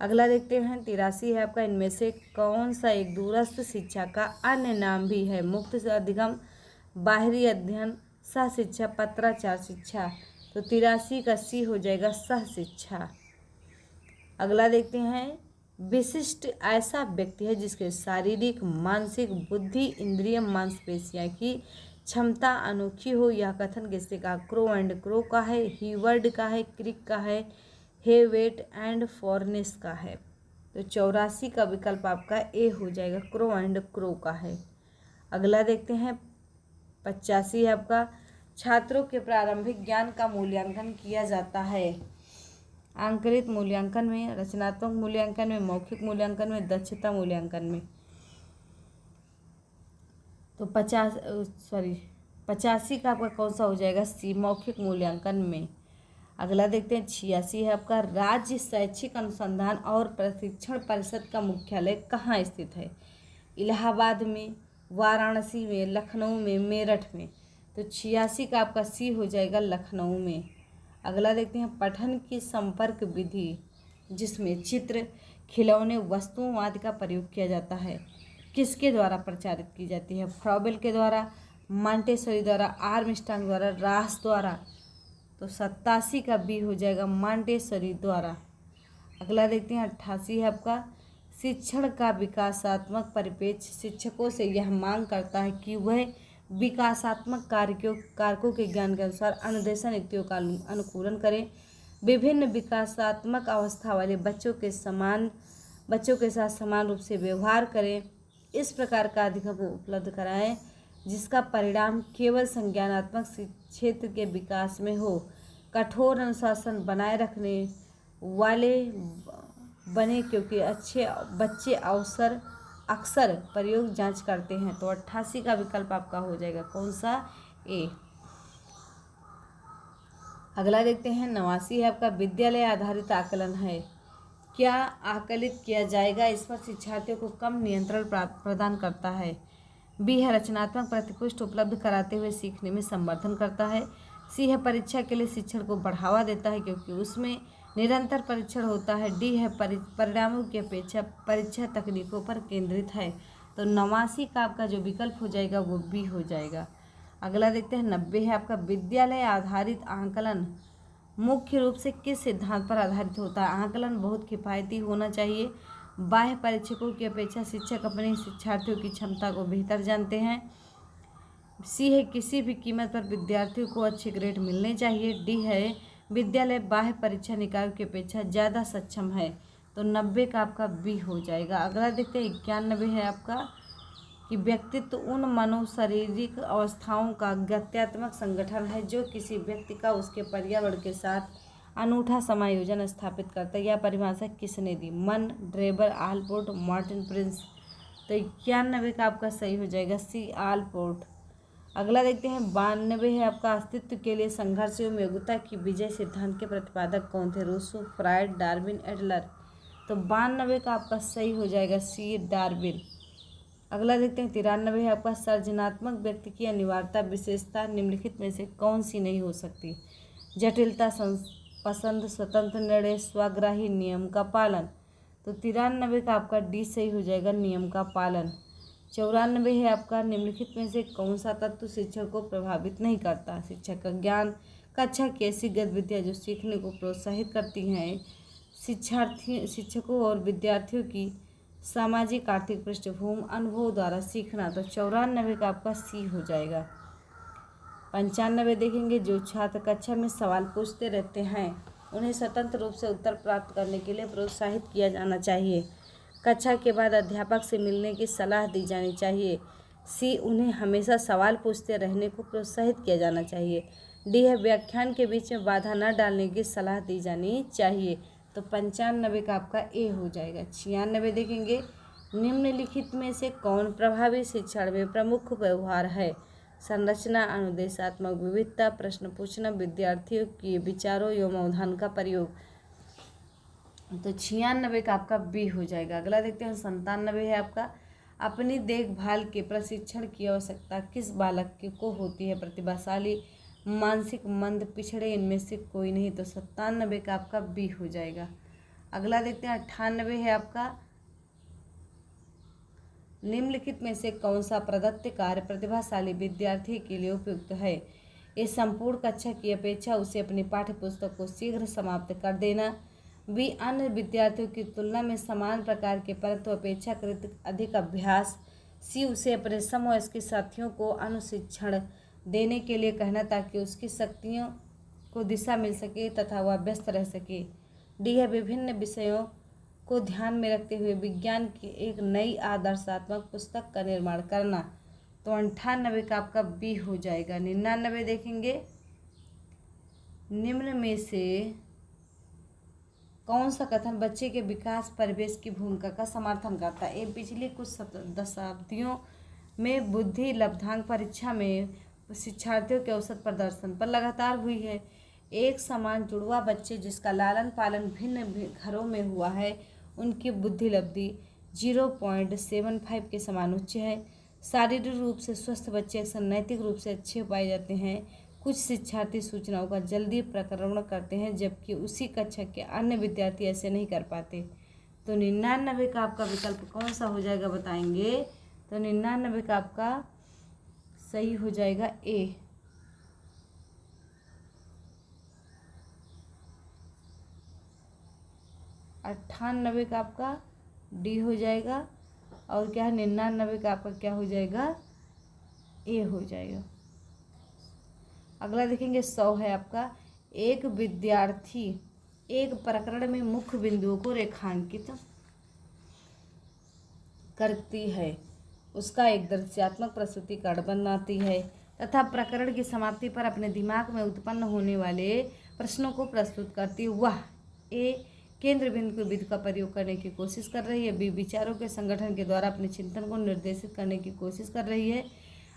अगला देखते हैं 83 है आपका, इनमें से कौन सा एक दूरस्थ शिक्षा का अन्य नाम भी है। मुक्त से अधिगम, बाहरी अध्ययन, सह शिक्षा, पत्राचार शिक्षा। तो 83 का सी हो जाएगा सह शिक्षा। अगला देखते हैं, विशिष्ट ऐसा व्यक्ति है जिसके शारीरिक, मानसिक, बुद्धि, इंद्रिय, मांसपेशियां की क्षमता अनोखी हो। यह कथन किसने कहा। क्रो एंड क्रो का है, हीवर्ड का है, क्रिक का है, हेवेट एंड फॉर्नेस का है। तो 84 का विकल्प आपका ए हो जाएगा, क्रो एंड क्रो का है। अगला देखते हैं 85 है आपका, छात्रों के प्रारंभिक ज्ञान का मूल्यांकन किया जाता है। आंकड़ित मूल्यांकन में, रचनात्मक मूल्यांकन में, मौखिक मूल्यांकन में, दक्षता मूल्यांकन में। तो 85 का आपका कौन सा हो जाएगा, सी, मौखिक मूल्यांकन में। अगला देखते हैं 86 है आपका, राज्य शैक्षिक अनुसंधान और प्रशिक्षण परिषद का मुख्यालय कहाँ स्थित है। इलाहाबाद में, वाराणसी में, लखनऊ में, मेरठ में। तो 86 का आपका सी हो जाएगा लखनऊ में। अगला देखते हैं पठन की संपर्क विधि, जिसमें चित्र, खिलौने, वस्तुओं आदि का प्रयोग किया जाता है, किसके द्वारा प्रचारित की जाती है। फ्रॉबेल के द्वारा, मॉन्टेसरी द्वारा, आर्मस्ट्रांग द्वारा, रास द्वारा। तो 87 का बी हो जाएगा मॉन्टेसरी द्वारा। अगला देखते हैं 88 है आपका, शिक्षण का विकासात्मक परिप्रेक्ष्य शिक्षकों से यह मांग करता है कि वह विकासात्मक कारकों के ज्ञान के अनुसार अनुदेशन युक्तियों का अनुकूलन करें, विभिन्न विकासात्मक अवस्था वाले बच्चों के साथ समान रूप से व्यवहार करें, इस प्रकार का अधिगम उपलब्ध कराएं जिसका परिणाम केवल संज्ञानात्मक क्षेत्र के विकास में हो, कठोर अनुशासन बनाए रखने वाले बने क्योंकि अच्छे बच्चे अक्सर प्रयोग जांच करते हैं। तो 88 का विकल्प आपका हो जाएगा कौन सा, ए। अगला देखते हैं 89 है आपका, विद्यालय आधारित आकलन है। क्या आकलित किया जाएगा, इस पर शिक्षार्थियों को कम नियंत्रण प्रदान करता है। बी है, रचनात्मक प्रतिपुष्टि उपलब्ध कराते हुए सीखने में संवर्धन करता है। सी है परीक्षा के लिए शिक्षण को बढ़ावा देता है क्योंकि उसमें निरंतर परीक्षण होता है। डी है परिणामों की अपेक्षा परीक्षा तकनीकों पर केंद्रित है। तो 89 का आपका जो विकल्प हो जाएगा वो बी हो जाएगा। अगला देखते हैं 90 है आपका विद्यालय आधारित आंकलन मुख्य रूप से किस सिद्धांत पर आधारित होता है। आंकलन बहुत किफ़ायती होना चाहिए। बाह्य परीक्षकों की अपेक्षा शिक्षक अपने शिक्षार्थियों की क्षमता को बेहतर जानते हैं। सी है किसी भी कीमत पर विद्यार्थियों को अच्छे ग्रेड मिलने चाहिए। डी है विद्यालय बाह्य परीक्षा निकायों की अपेक्षा ज़्यादा सक्षम है। तो 90 का आपका बी हो जाएगा। अगला देखते हैं 91 है आपका कि व्यक्तित्व उन मनोशारीरिक अवस्थाओं का गत्यात्मक संगठन है जो किसी व्यक्ति का उसके पर्यावरण के साथ अनूठा समायोजन स्थापित करता है। यह परिभाषा किसने दी। मन, ड्रेबर, आलपोर्ट, मार्टिन प्रिंस। तो 91 का आपका सही हो जाएगा सी आलपोर्ट। अगला देखते हैं 92 है आपका अस्तित्व के लिए संघर्ष एवं योग्यता की विजय सिद्धांत के प्रतिपादक कौन थे। Rousseau, Freud, Darwin, Adler. तो 92 का आपका सही हो जाएगा सी डार्विन। अगला देखते हैं 93 है आपका सृजनात्मक व्यक्ति की अनिवार्यता विशेषता निम्नलिखित में से कौन सी नहीं हो सकती। जटिलता, पसंद, स्वतंत्र निर्णय, स्वग्राही, नियम का पालन। तो 93 का आपका डी सही हो जाएगा नियम का पालन। 94 है आपका निम्नलिखित में से कौन सा तत्व शिक्षक को प्रभावित नहीं करता। शिक्षक का ज्ञान, कक्षा की ऐसी गतिविधियाँ जो सीखने को प्रोत्साहित करती हैं, शिक्षकों और विद्यार्थियों की सामाजिक आर्थिक पृष्ठभूमि, अनुभव द्वारा सीखना। तो 94 का आपका सी हो जाएगा। 95 देखेंगे जो छात्र कक्षा में सवाल पूछते रहते हैं उन्हें स्वतंत्र रूप से उत्तर प्राप्त करने के लिए प्रोत्साहित किया जाना चाहिए। कक्षा के बाद अध्यापक से मिलने की सलाह दी जानी चाहिए। सी उन्हें हमेशा सवाल पूछते रहने को प्रोत्साहित किया जाना चाहिए। डी है व्याख्यान के बीच में बाधा न डालने की सलाह दी जानी चाहिए। तो 95 का आपका ए हो जाएगा। 96 देखेंगे निम्नलिखित में से कौन प्रभावी शिक्षण में प्रमुख व्यवहार है। संरचना, अनुदेशात्मक विविधता, प्रश्न पूछना, विद्यार्थियों के विचारों एवं अवधान का प्रयोग। तो 96 का आपका बी हो जाएगा। अगला देखते हैं 97 है आपका अपनी देखभाल के प्रशिक्षण की आवश्यकता किस बालक को होती है। प्रतिभाशाली, मानसिक मंद, पिछड़े, इनमें से कोई नहीं। तो 97 का आपका बी हो जाएगा। अगला देखते हैं 98 है आपका निम्नलिखित में से कौन सा प्रदत्त कार्य प्रतिभाशाली विद्यार्थी के लिए उपयुक्त है। इस संपूर्ण कक्षा की अपेक्षा उसे अपनी पाठ्य पुस्तक को शीघ्र समाप्त कर देना। बी अन्य विद्यार्थियों की तुलना में समान प्रकार के परंतु अपेक्षाकृत अधिक अभ्यास। सी उसे अपने समवयस्क साथियों को अनुशिक्षण देने के लिए कहना ताकि उसकी शक्तियों को दिशा मिल सके तथा वह व्यस्त रह सके। डी है विभिन्न विषयों को ध्यान में रखते हुए विज्ञान की एक नई आदर्शात्मक पुस्तक का निर्माण करना। तो 98 का आपका बी हो जाएगा। 99 देखेंगे निम्न में से कौन सा कथन बच्चे के विकास परिवेश की भूमिका का समर्थन करता है। ये पिछली कुछ दशाब्दियों में बुद्धि लब्धांक परीक्षा में शिक्षार्थियों के औसत प्रदर्शन पर लगातार हुई है। एक समान जुड़वा बच्चे जिसका लालन पालन भिन्न घरों में हुआ है उनकी बुद्धि लब्धि 0.75 के समान उच्च है। शारीरिक रूप से स्वस्थ बच्चे अक्सर नैतिक रूप से अच्छे पाए जाते हैं। कुछ शिक्षार्थी सूचनाओं का जल्दी प्रकरण करते हैं जबकि उसी कक्षा के अन्य विद्यार्थी ऐसे नहीं कर पाते। तो 99 का आपका विकल्प कौन सा हो जाएगा बताएंगे। तो 99 का आपका सही हो जाएगा ए। 98 का आपका डी हो जाएगा और क्या है 99 का आपका क्या हो जाएगा ए हो जाएगा। अगला देखेंगे 100 है आपका एक विद्यार्थी एक प्रकरण में मुख्य बिंदुओं को रेखांकित करती है, उसका एक दृश्यात्मक प्रस्तुतिकरण बनाती है तथा प्रकरण की समाप्ति पर अपने दिमाग में उत्पन्न होने वाले प्रश्नों को प्रस्तुत करती है। वह ए केंद्र बिंदु विधि का प्रयोग करने की कोशिश कर रही है। बी विचारों के संगठन के द्वारा अपने चिंतन को निर्देशित करने की कोशिश कर रही है।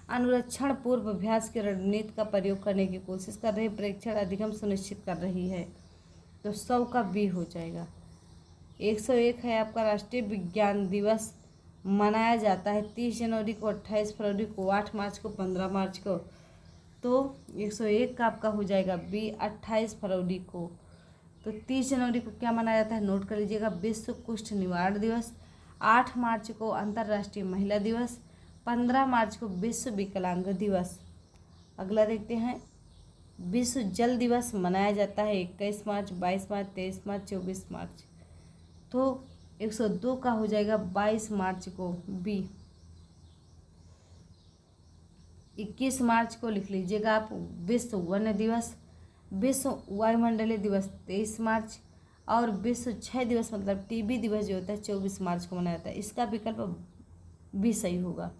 अनुरक्षण पूर्व अभ्यास की रणनीति का प्रयोग करने की कोशिश कर रही है। प्रेक्षण अधिगम सुनिश्चित कर रही है। तो 100 का बी हो जाएगा। 101 है आपका राष्ट्रीय विज्ञान दिवस मनाया जाता है 30 जनवरी को, 28 फरवरी को, 8 मार्च को, 15 मार्च को। तो तो 101 का आपका हो जाएगा बी 28 फरवरी को। तो 30 जनवरी को क्या मनाया जाता है, नोट कर लीजिएगा, विश्व कुष्ठ निवारण दिवस। 8 मार्च को अंतर्राष्ट्रीय महिला दिवस। 15 मार्च को विश्व विकलांग दिवस। अगला देखते हैं, विश्व जल दिवस मनाया जाता है 21 मार्च, 22 मार्च, 23 मार्च, 24 मार्च। तो 102 का हो जाएगा 22 मार्च को बी। 21 मार्च को लिख लीजिएगा आप विश्व वन दिवस। विश्व वायुमंडलीय दिवस 23 मार्च, और विश्व क्षय दिवस मतलब टीबी दिवस जो होता है 24 मार्च को मनाया जाता है। इसका विकल्प भी सही होगा।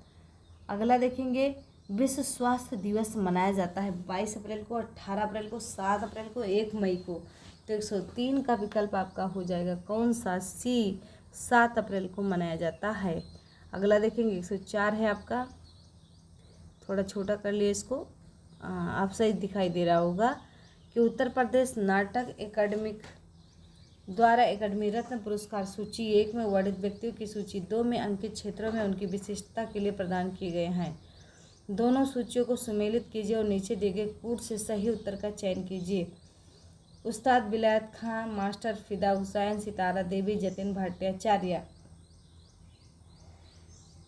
अगला देखेंगे, विश्व स्वास्थ्य दिवस मनाया जाता है 22 अप्रैल को, 18 अप्रैल को, 7 अप्रैल को, 1 मई को। तो 103 का विकल्प आपका हो जाएगा कौन सा, सी, 7 अप्रैल को मनाया जाता है। अगला देखेंगे 104 है आपका, थोड़ा छोटा कर लिए इसको, आप सही दिखाई दे रहा होगा कि उत्तर प्रदेश नाटक एकेडमिक द्वारा एकेडमी रत्न पुरस्कार सूची 1 में वर्णित व्यक्तियों की सूची 2 में अंकित क्षेत्रों में उनकी विशिष्टता के लिए प्रदान किए गए हैं। दोनों सूचियों को सुमेलित कीजिए और नीचे दिए गए कूट से सही उत्तर का चयन कीजिए। उस्ताद विलायत खां, मास्टर फिदा हुसैन, सितारा देवी, जतिन भट्टाचार्य।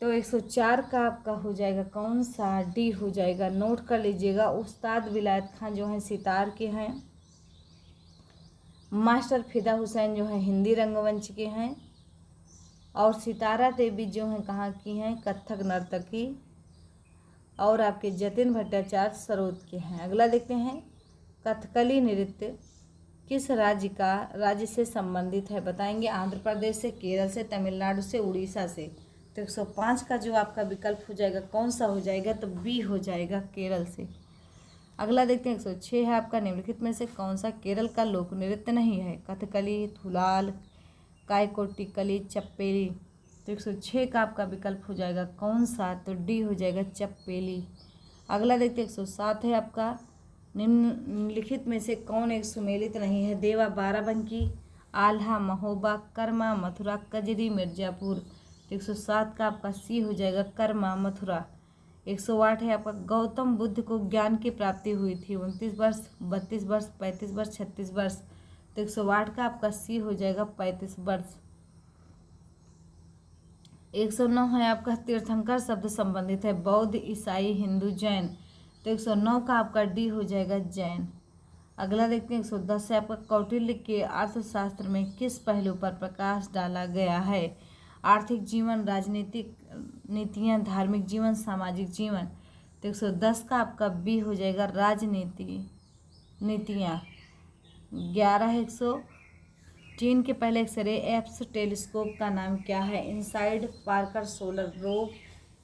तो 104 का आपका हो जाएगा कौन सा, डी हो जाएगा। नोट कर लीजिएगा, उस्ताद विलायत खां जो हैं सितार के हैं, मास्टर फिदा हुसैन जो हैं हिंदी रंगमंच के हैं, और सितारा देवी जो हैं कहाँ की हैं, कथक नर्तकी, और आपके जतिन भट्टाचार्य सरोद के हैं। अगला देखते हैं, कथकली नृत्य किस राज्य से संबंधित है, बताएंगे आंध्र प्रदेश से, केरल से, तमिलनाडु से, उड़ीसा से। तो 105 का जो आपका विकल्प हो जाएगा कौन सा हो जाएगा, तो बी हो जाएगा, केरल से। अगला देखते हैं 106 है आपका, निम्नलिखित में से कौन सा केरल का लोक नृत्य नहीं है, कथकली, थुलाल, कायकोटिकली, चप्पेली। तो 106 का आपका विकल्प हो जाएगा कौन सा, तो डी हो जाएगा, चप्पेली। अगला देखते हैं 107 है आपका, निम्नलिखित में से कौन एक सुमेलित नहीं है, देवा, बाराबंकी, आल्हा, महोबा, कर्मा, मथुरा, कजरी, मिर्जापुर। तो 107 का आपका सी हो जाएगा, कर्मा, मथुरा। 108 है आपका, गौतम बुद्ध को ज्ञान की प्राप्ति हुई थी 29 वर्ष, 32 वर्ष, 35 वर्ष, 36 वर्ष। तो 108 का आपका सी हो जाएगा, 35 वर्ष। 109 है आपका, तीर्थंकर शब्द संबंधित है बौद्ध, ईसाई, हिंदू, जैन। तो 109 का आपका डी हो जाएगा, जैन। अगला देखते हैं 110 है आपका, कौटिल्य के अर्थशास्त्र में किस पहलू पर प्रकाश डाला गया है, आर्थिक जीवन, राजनीतिक नीतियाँ, धार्मिक जीवन, सामाजिक जीवन। तो 110 का आपका बी हो जाएगा, राजनीति नीतियाँ। 11 है 100, चीन के पहले एक्सरे एप्स टेलीस्कोप का नाम क्या है, इनसाइड, पार्कर सोलर प्रोब,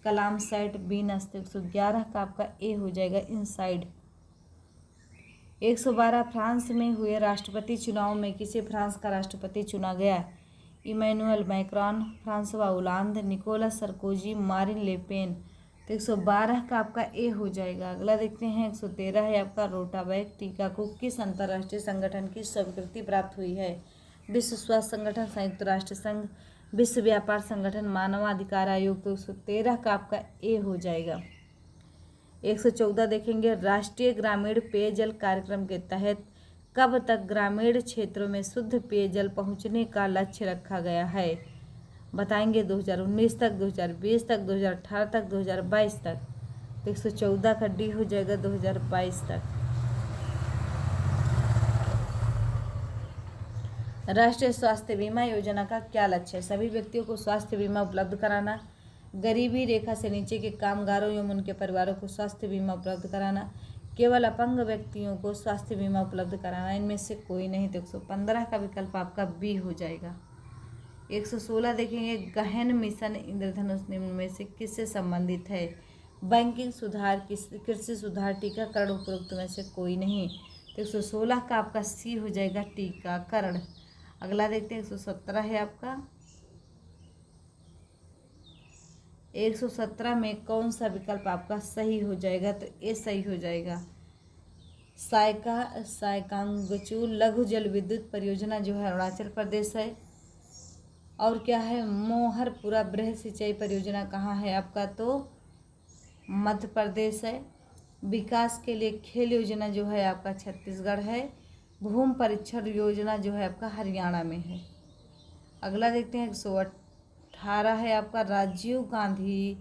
कलाम सेट, वीनस। तो 111 का आपका ए हो जाएगा, इनसाइड। 112 फ्रांस में हुए राष्ट्रपति चुनाव में किसे फ्रांस का राष्ट्रपति चुना गया, Emmanuel Macron, François Hollande, Nicolas Sarkozy, Marine Le Pen. तो 112 का आपका ए हो जाएगा। अगला देखते हैं 113 है आपका, रोटावैक टीका को किस अंतर्राष्ट्रीय संगठन की स्वीकृति प्राप्त हुई है, विश्व स्वास्थ्य संगठन, संयुक्त राष्ट्र संघ, विश्व व्यापार संगठन, मानवाधिकार आयोग। तो 113 का आपका ए हो जाएगा। 114 देखेंगे, राष्ट्रीय ग्रामीण पेयजल कार्यक्रम के तहत कब तक ग्रामीण क्षेत्रों में शुद्ध पेयजल पहुंचने का लक्ष्य रखा गया है, बताएंगे 2019 तक, 2020 तक, 2018 तक, 2022 तक। तो 114 का डी हो जाएगा, 2022 तक। राष्ट्रीय स्वास्थ्य बीमा योजना का क्या लक्ष्य है, सभी व्यक्तियों को स्वास्थ्य बीमा उपलब्ध कराना, गरीबी रेखा से नीचे के कामगारों एवं उनके परिवारों को स्वास्थ्य बीमा उपलब्ध कराना, केवल अपंग व्यक्तियों को स्वास्थ्य बीमा उपलब्ध कराना, इनमें से कोई नहीं। तो 115 का विकल्प आपका बी हो जाएगा। 116 देखेंगे, गहन मिशन इंद्रधनुष निम्न में से किससे संबंधित है, बैंकिंग सुधार, कृषि सुधार, टीकाकरण, उपरोक्त में से कोई नहीं। तो 116 का आपका सी हो जाएगा, टीकाकरण। अगला देखते हैं 117 है आपका, 117 में कौन सा विकल्प आपका सही हो जाएगा, तो ए सही हो जाएगा। सायकांगचू लघु जल विद्युत परियोजना जो है अरुणाचल प्रदेश है, और क्या है, मोहरपुरा बृहद सिंचाई परियोजना कहाँ है आपका, तो मध्य प्रदेश है। विकास के लिए खेल योजना जो है आपका छत्तीसगढ़ है। भूमि परीक्षण योजना जो है आपका हरियाणा में है। अगला देखते हैं 118 है आपका राजीव गांधी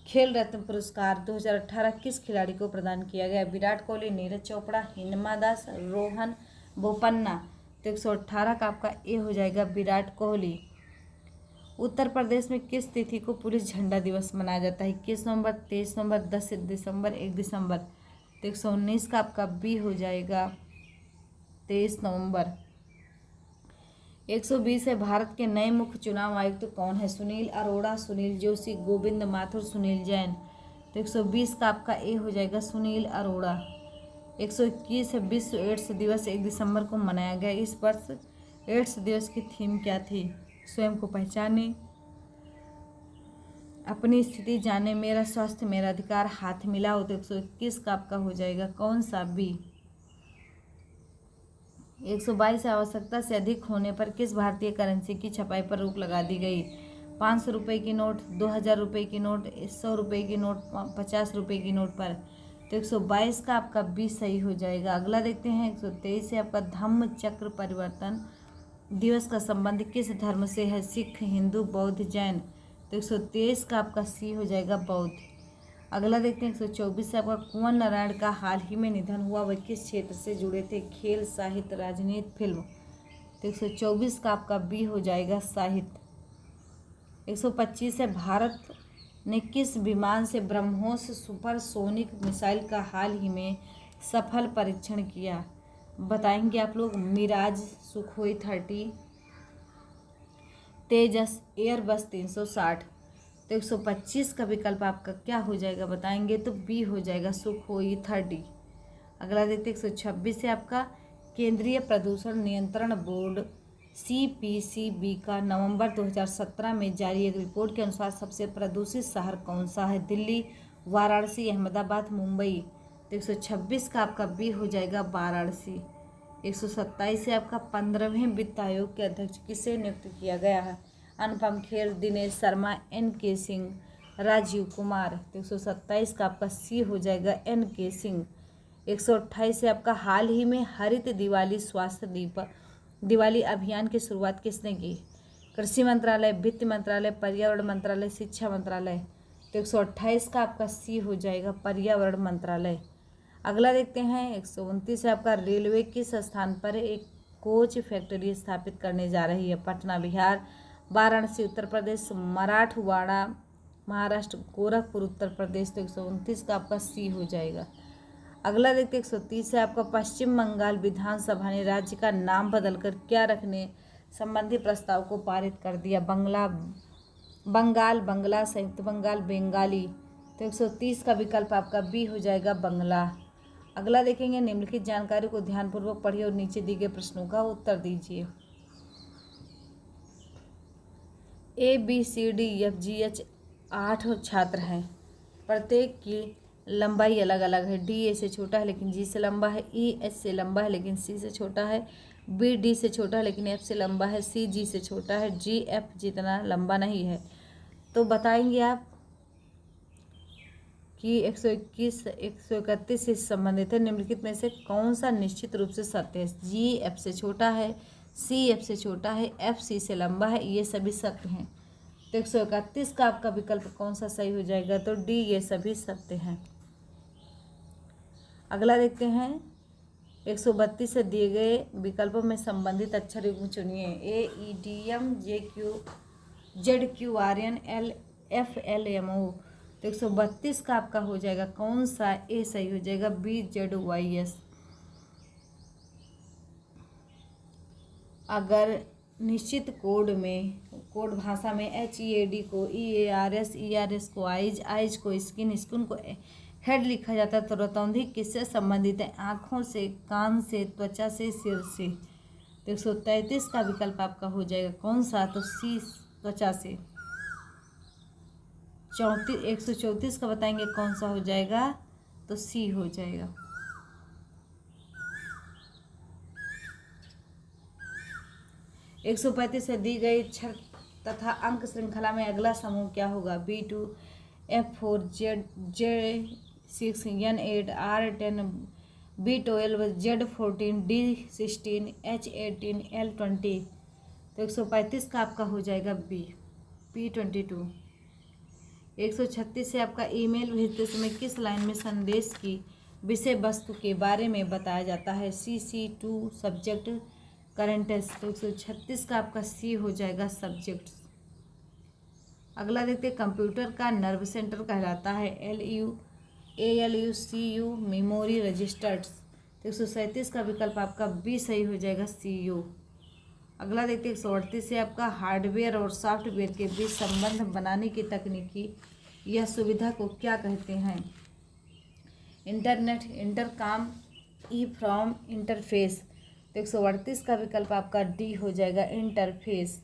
खेल रत्न पुरस्कार 2018 किस खिलाड़ी को प्रदान किया गया? विराट कोहली, नीरज चोपड़ा, हिमा दास, रोहन बोपन्ना। तो 118 का आपका ए हो जाएगा विराट कोहली। उत्तर प्रदेश में किस तिथि को पुलिस झंडा दिवस मनाया जाता है? 21 नवंबर, 23 नवंबर, 10 दिसंबर, 1 दिसंबर। तो 119 का आपका बी हो जाएगा 23 नवंबर। 120 है भारत के नए मुख्य चुनाव आयुक्त कौन है? सुनील अरोड़ा, सुनील जोशी, गोविंद माथुर, सुनील जैन। तो 120 का आपका ए हो जाएगा सुनील अरोड़ा। 121 है विश्व एड्स दिवस 1 दिसंबर को मनाया गया। इस वर्ष एड्स दिवस की थीम क्या थी? स्वयं को पहचाने, अपनी स्थिति जाने, मेरा स्वास्थ्य मेरा अधिकार, हाथ मिलाओ। तो 121 का आपका हो जाएगा कौन सा? बी। 122 आवश्यकता से अधिक होने पर किस भारतीय करेंसी की छपाई पर रोक लगा दी गई? 500 रुपये की नोट, 2000 रुपये की नोट, 100 रुपये की नोट, 50 रुपये की नोट पर। तो 122 का आपका बी सही हो जाएगा। अगला देखते हैं 123 से आपका धम्म चक्र परिवर्तन दिवस का संबंध किस धर्म से है? सिख, हिंदू, बौद्ध, जैन। तो 123 का आपका सी हो जाएगा बौद्ध। अगला देखते हैं 124 से आपका कुंवर नारायण का हाल ही में निधन हुआ, वह किस क्षेत्र से जुड़े थे? खेल, साहित्य, राजनीति, फिल्म। तो 124 का आपका बी हो जाएगा साहित्य। 125 है भारत ने किस विमान से ब्रह्मोस सुपरसोनिक मिसाइल का हाल ही में सफल परीक्षण किया? बताएंगे आप लोग। मिराज, सुखोई 30, तेजस, एयरबस 360। तो 125 का विकल्प आपका क्या हो जाएगा बताएंगे? तो बी हो जाएगा सुखोई 30। अगला देखते हैं 126 से आपका केंद्रीय प्रदूषण नियंत्रण बोर्ड CPCB का नवंबर 2017 में जारी एक रिपोर्ट के अनुसार सबसे प्रदूषित शहर कौन सा है? दिल्ली, वाराणसी, अहमदाबाद, मुंबई। तो 126 का आपका बी हो जाएगा वाराणसी। 127 से आपका 15वें वित्त आयोग के अध्यक्ष किसे नियुक्त किया गया है? अनुपम खेर, दिनेश शर्मा, NK सिंह, राजीव कुमार। तो 127 का आपका सी हो जाएगा NK सिंह। 128 से आपका हाल ही में हरित दिवाली स्वास्थ्य दिवाली अभियान की शुरुआत किसने की? कृषि मंत्रालय, वित्त मंत्रालय, पर्यावरण मंत्रालय, शिक्षा मंत्रालय। तो 128 का आपका सी हो जाएगा पर्यावरण मंत्रालय। अगला देखते हैं 129 से आपका रेलवे किस स्थान पर एक कोच फैक्ट्री स्थापित करने जा रही है? पटना बिहार, वाराणसी उत्तर प्रदेश, मराठवाड़ा महाराष्ट्र, गोरखपुर उत्तर प्रदेश। तो 129 का आपका सी हो जाएगा। अगला देखते 130 से आपका पश्चिम बंगाल विधानसभा ने राज्य का नाम बदलकर क्या रखने संबंधी प्रस्ताव को पारित कर दिया? बंगाल, बंगला, संयुक्त बंगाल, बंगाली। तो 130 का विकल्प आपका बी हो जाएगा बंगला। अगला देखेंगे निम्नलिखित जानकारी को ध्यानपूर्वक पढ़िए और नीचे दिए गए प्रश्नों का उत्तर दीजिए। ABCDFGH 8 छात्र हैं, प्रत्येक की लंबाई अलग अलग है। D A से छोटा है लेकिन G से लंबा है, E H से लंबा है लेकिन C से छोटा है, B D से छोटा है लेकिन F से लंबा है, C G से छोटा है, G F जितना लंबा नहीं है। तो बताएंगे आप कि 131 से संबंधित है। निम्नलिखित में से कौन सा निश्चित रूप से सत्य है? G F से छोटा है, C F से छोटा है, F C से लंबा है, ये सभी सत्य हैं। तो 131 का आपका विकल्प कौन सा सही हो जाएगा? तो D, ये सभी सत्य हैं। अगला देखते हैं 132 से दिए गए विकल्पों में संबंधित अक्षर युग्म चुनिए। AEDM ZQRN LFLMO। तो 132 का आपका हो जाएगा कौन सा? ए सही हो जाएगा BZYS। अगर निश्चित कोड भाषा में HEAD को EARS, ERS को आइज को स्किन को हेड लिखा जाता है तो रतौंधी किससे संबंधित है? आँखों से, कान से, त्वचा से, सिर से। तो 133 का विकल्प आपका हो जाएगा कौन सा? तो सी, त्वचा से। 134 का बताएंगे कौन सा हो जाएगा? तो सी हो जाएगा। एक 135 से दी गई अक्षर तथा अंक श्रृंखला में अगला समूह क्या होगा? B2F4 Z 6, N8, R10, B12, Z14, D16, H18, L20। तो 135 का आपका हो जाएगा बी, P22। 136 से आपका ईमेल भेजते समय किस लाइन में संदेश की विषय वस्तु के बारे में बताया जाता है? CC2 subject करेंटेस। तो 136 का आपका सी हो जाएगा सब्जेक्ट। अगला देखते हैं, कंप्यूटर का नर्व सेंटर कहलाता है ALU मेमोरी रजिस्टर्स। तो 137 का विकल्प आपका बी सही हो जाएगा CU। अगला देखते हैं, 138 से आपका हार्डवेयर और सॉफ्टवेयर के बीच संबंध बनाने की तकनीकी यह सुविधा को क्या कहते हैं? Internet, intercom, EEPROM, interface. तो 138 का विकल्प आपका डी हो जाएगा इंटरफेस।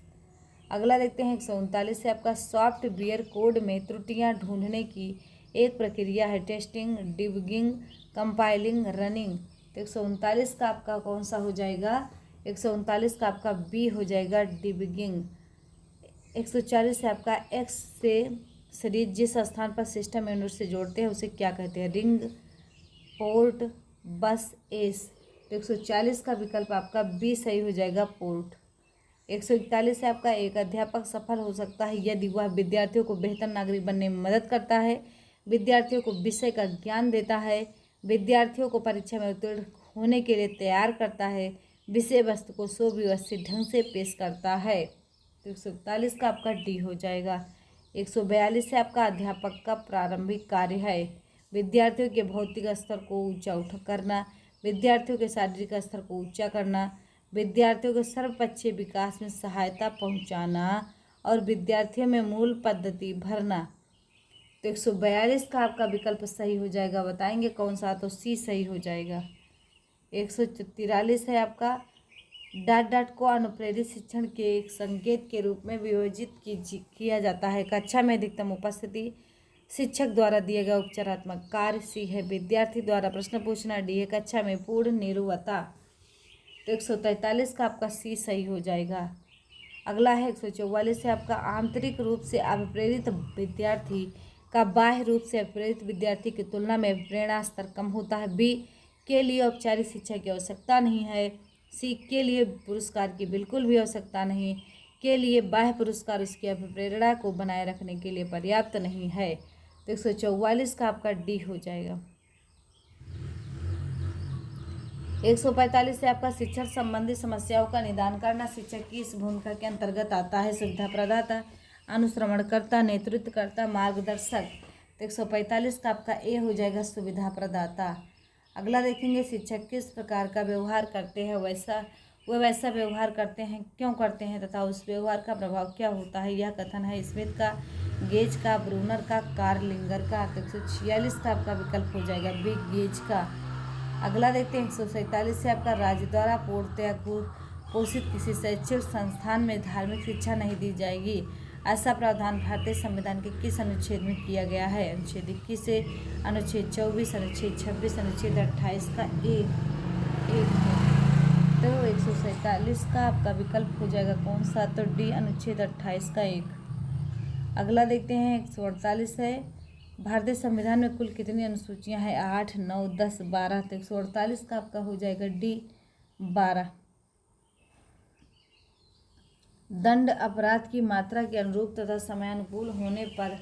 अगला देखते हैं, 139 से आपका सॉफ्टवेयर कोड में त्रुटियां ढूंढने की एक प्रक्रिया है? Testing, debugging, compiling, running. तो 139 का आपका कौन सा हो जाएगा? 139 का आपका बी हो जाएगा डिबगिंग। 140 से आपका एक्स से सीरीज जिस स्थान पर सिस्टम यूनिट से जोड़ते हैं उसे क्या कहते हैं? रिंग, पोर्ट, बस, एस। तो 140 का विकल्प आपका बी सही हो जाएगा पोर्ट। 141 से आपका एक अध्यापक सफल हो सकता है यदि वह विद्यार्थियों को बेहतर नागरिक बनने में मदद करता है, विद्यार्थियों को विषय का ज्ञान देता है, विद्यार्थियों को परीक्षा में उत्तीर्ण होने के लिए तैयार करता है, विषय वस्तु को सुव्यवस्थित ढंग से पेश करता है। तो 141 का आपका डी हो जाएगा। 142 से आपका अध्यापक का प्रारंभिक कार्य है? विद्यार्थियों के भौतिक स्तर को ऊंचा करना, विद्यार्थियों के शारीरिक स्तर को ऊंचा करना, विद्यार्थियों के सर्वपक्षीय विकास में सहायता पहुंचाना और विद्यार्थियों में मूल पद्धति भरना। तो 142 का आपका विकल्प सही हो जाएगा। बताएंगे कौन सा? तो सी सही हो जाएगा। 143 है आपका, डाट को अनुप्रेरित शिक्षण के एक संकेत के रूप में वियोजित किया जाता है? कक्षा में अधिकतम उपस्थिति, शिक्षक द्वारा दिए गए उपचारात्मक कार्य। सी है विद्यार्थी द्वारा प्रश्न पूछना। डी है कक्षा में पूर्ण निरवता। तो 143 का आपका सी सही हो जाएगा। अगला है 144 से आपका आंतरिक रूप से अभिप्रेरित विद्यार्थी का बाह्य रूप से अभिप्रेरित विद्यार्थी की तुलना में प्रेरणा स्तर कम होता है? बी के लिए औपचारिक शिक्षा की आवश्यकता नहीं है। सी के लिए पुरस्कार की बिल्कुल भी आवश्यकता नहीं। के लिए बाह्य पुरस्कार उसकी अभिप्रेरणा को बनाए रखने के लिए पर्याप्त नहीं है। तो 144 का आपका डी हो जाएगा। 145 से आपका शिक्षण संबंधी समस्याओं का निदान करना शिक्षक की इस भूमिका के अंतर्गत आता है? सुविधा प्रदाता, अनुश्रवणकर्ता, नेतृत्वकर्ता, मार्गदर्शक। तो 145 का आपका ए हो जाएगा सुविधा प्रदाता। अगला देखेंगे, शिक्षक किस प्रकार का व्यवहार करते हैं वैसा व्यवहार करते हैं, क्यों करते हैं तथा उस व्यवहार का प्रभाव क्या होता है? यह कथन है स्मिथ का, गेज का, ब्रूनर का, कार्लिंगर का। तो 146 का आपका विकल्प हो जाएगा बी गेज का। अगला देखते हैं, 147 से आपका राज्य द्वारा पूर्णतया पोषित किसी शैक्षिक संस्थान में धार्मिक शिक्षा नहीं दी जाएगी। ऐसा प्रावधान भारतीय संविधान के किस अनुच्छेद में किया गया है? अनुच्छेद 21 से, अनुच्छेद 24, अनुच्छेद 26, अनुच्छेद 28 का एक। तो 147 का आपका विकल्प हो जाएगा कौन सा? तो डी अनुच्छेद 28 का 1। अगला देखते हैं, 148 है, भारतीय संविधान में कुल कितनी अनुसूचियां हैं? 8, 9, 10, 12। तो 148 का आपका हो जाएगा डी 12। दंड अपराध की मात्रा के अनुरूप तथा समयानुकूल होने पर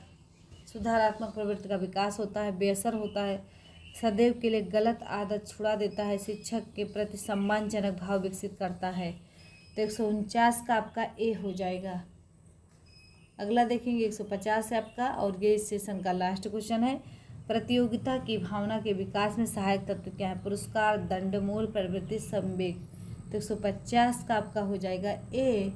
सुधारात्मक प्रवृत्ति का विकास होता है, बेअसर होता है, सदैव के लिए गलत आदत छुड़ा देता है, शिक्षक के प्रति सम्मानजनक भाव विकसित करता है। तो 149 का आपका ए हो जाएगा। अगला देखेंगे 150 है आपका, और ये इस सेशन का लास्ट क्वेश्चन है। प्रतियोगिता की भावना के विकास में सहायक तत्व क्या है? पुरस्कार, दंड, मूल प्रवृत्ति, संवेग। तो 150 का आपका हो जाएगा ए।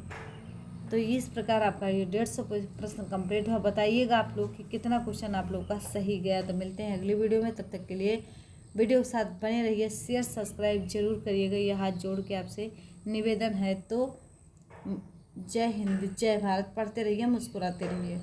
तो इस प्रकार आपका ये 150 प्रश्न कंप्लीट हुआ। बताइएगा आप लोग कि कितना क्वेश्चन आप लोग का सही गया। तो मिलते हैं अगली वीडियो में, तब तक के लिए वीडियो के साथ बने रहिए, शेयर सब्सक्राइब जरूर करिएगा, यह हाथ जोड़ के आपसे निवेदन है। तो जय हिंद, जय भारत। पढ़ते रहिए, मुस्कुराते रहिए।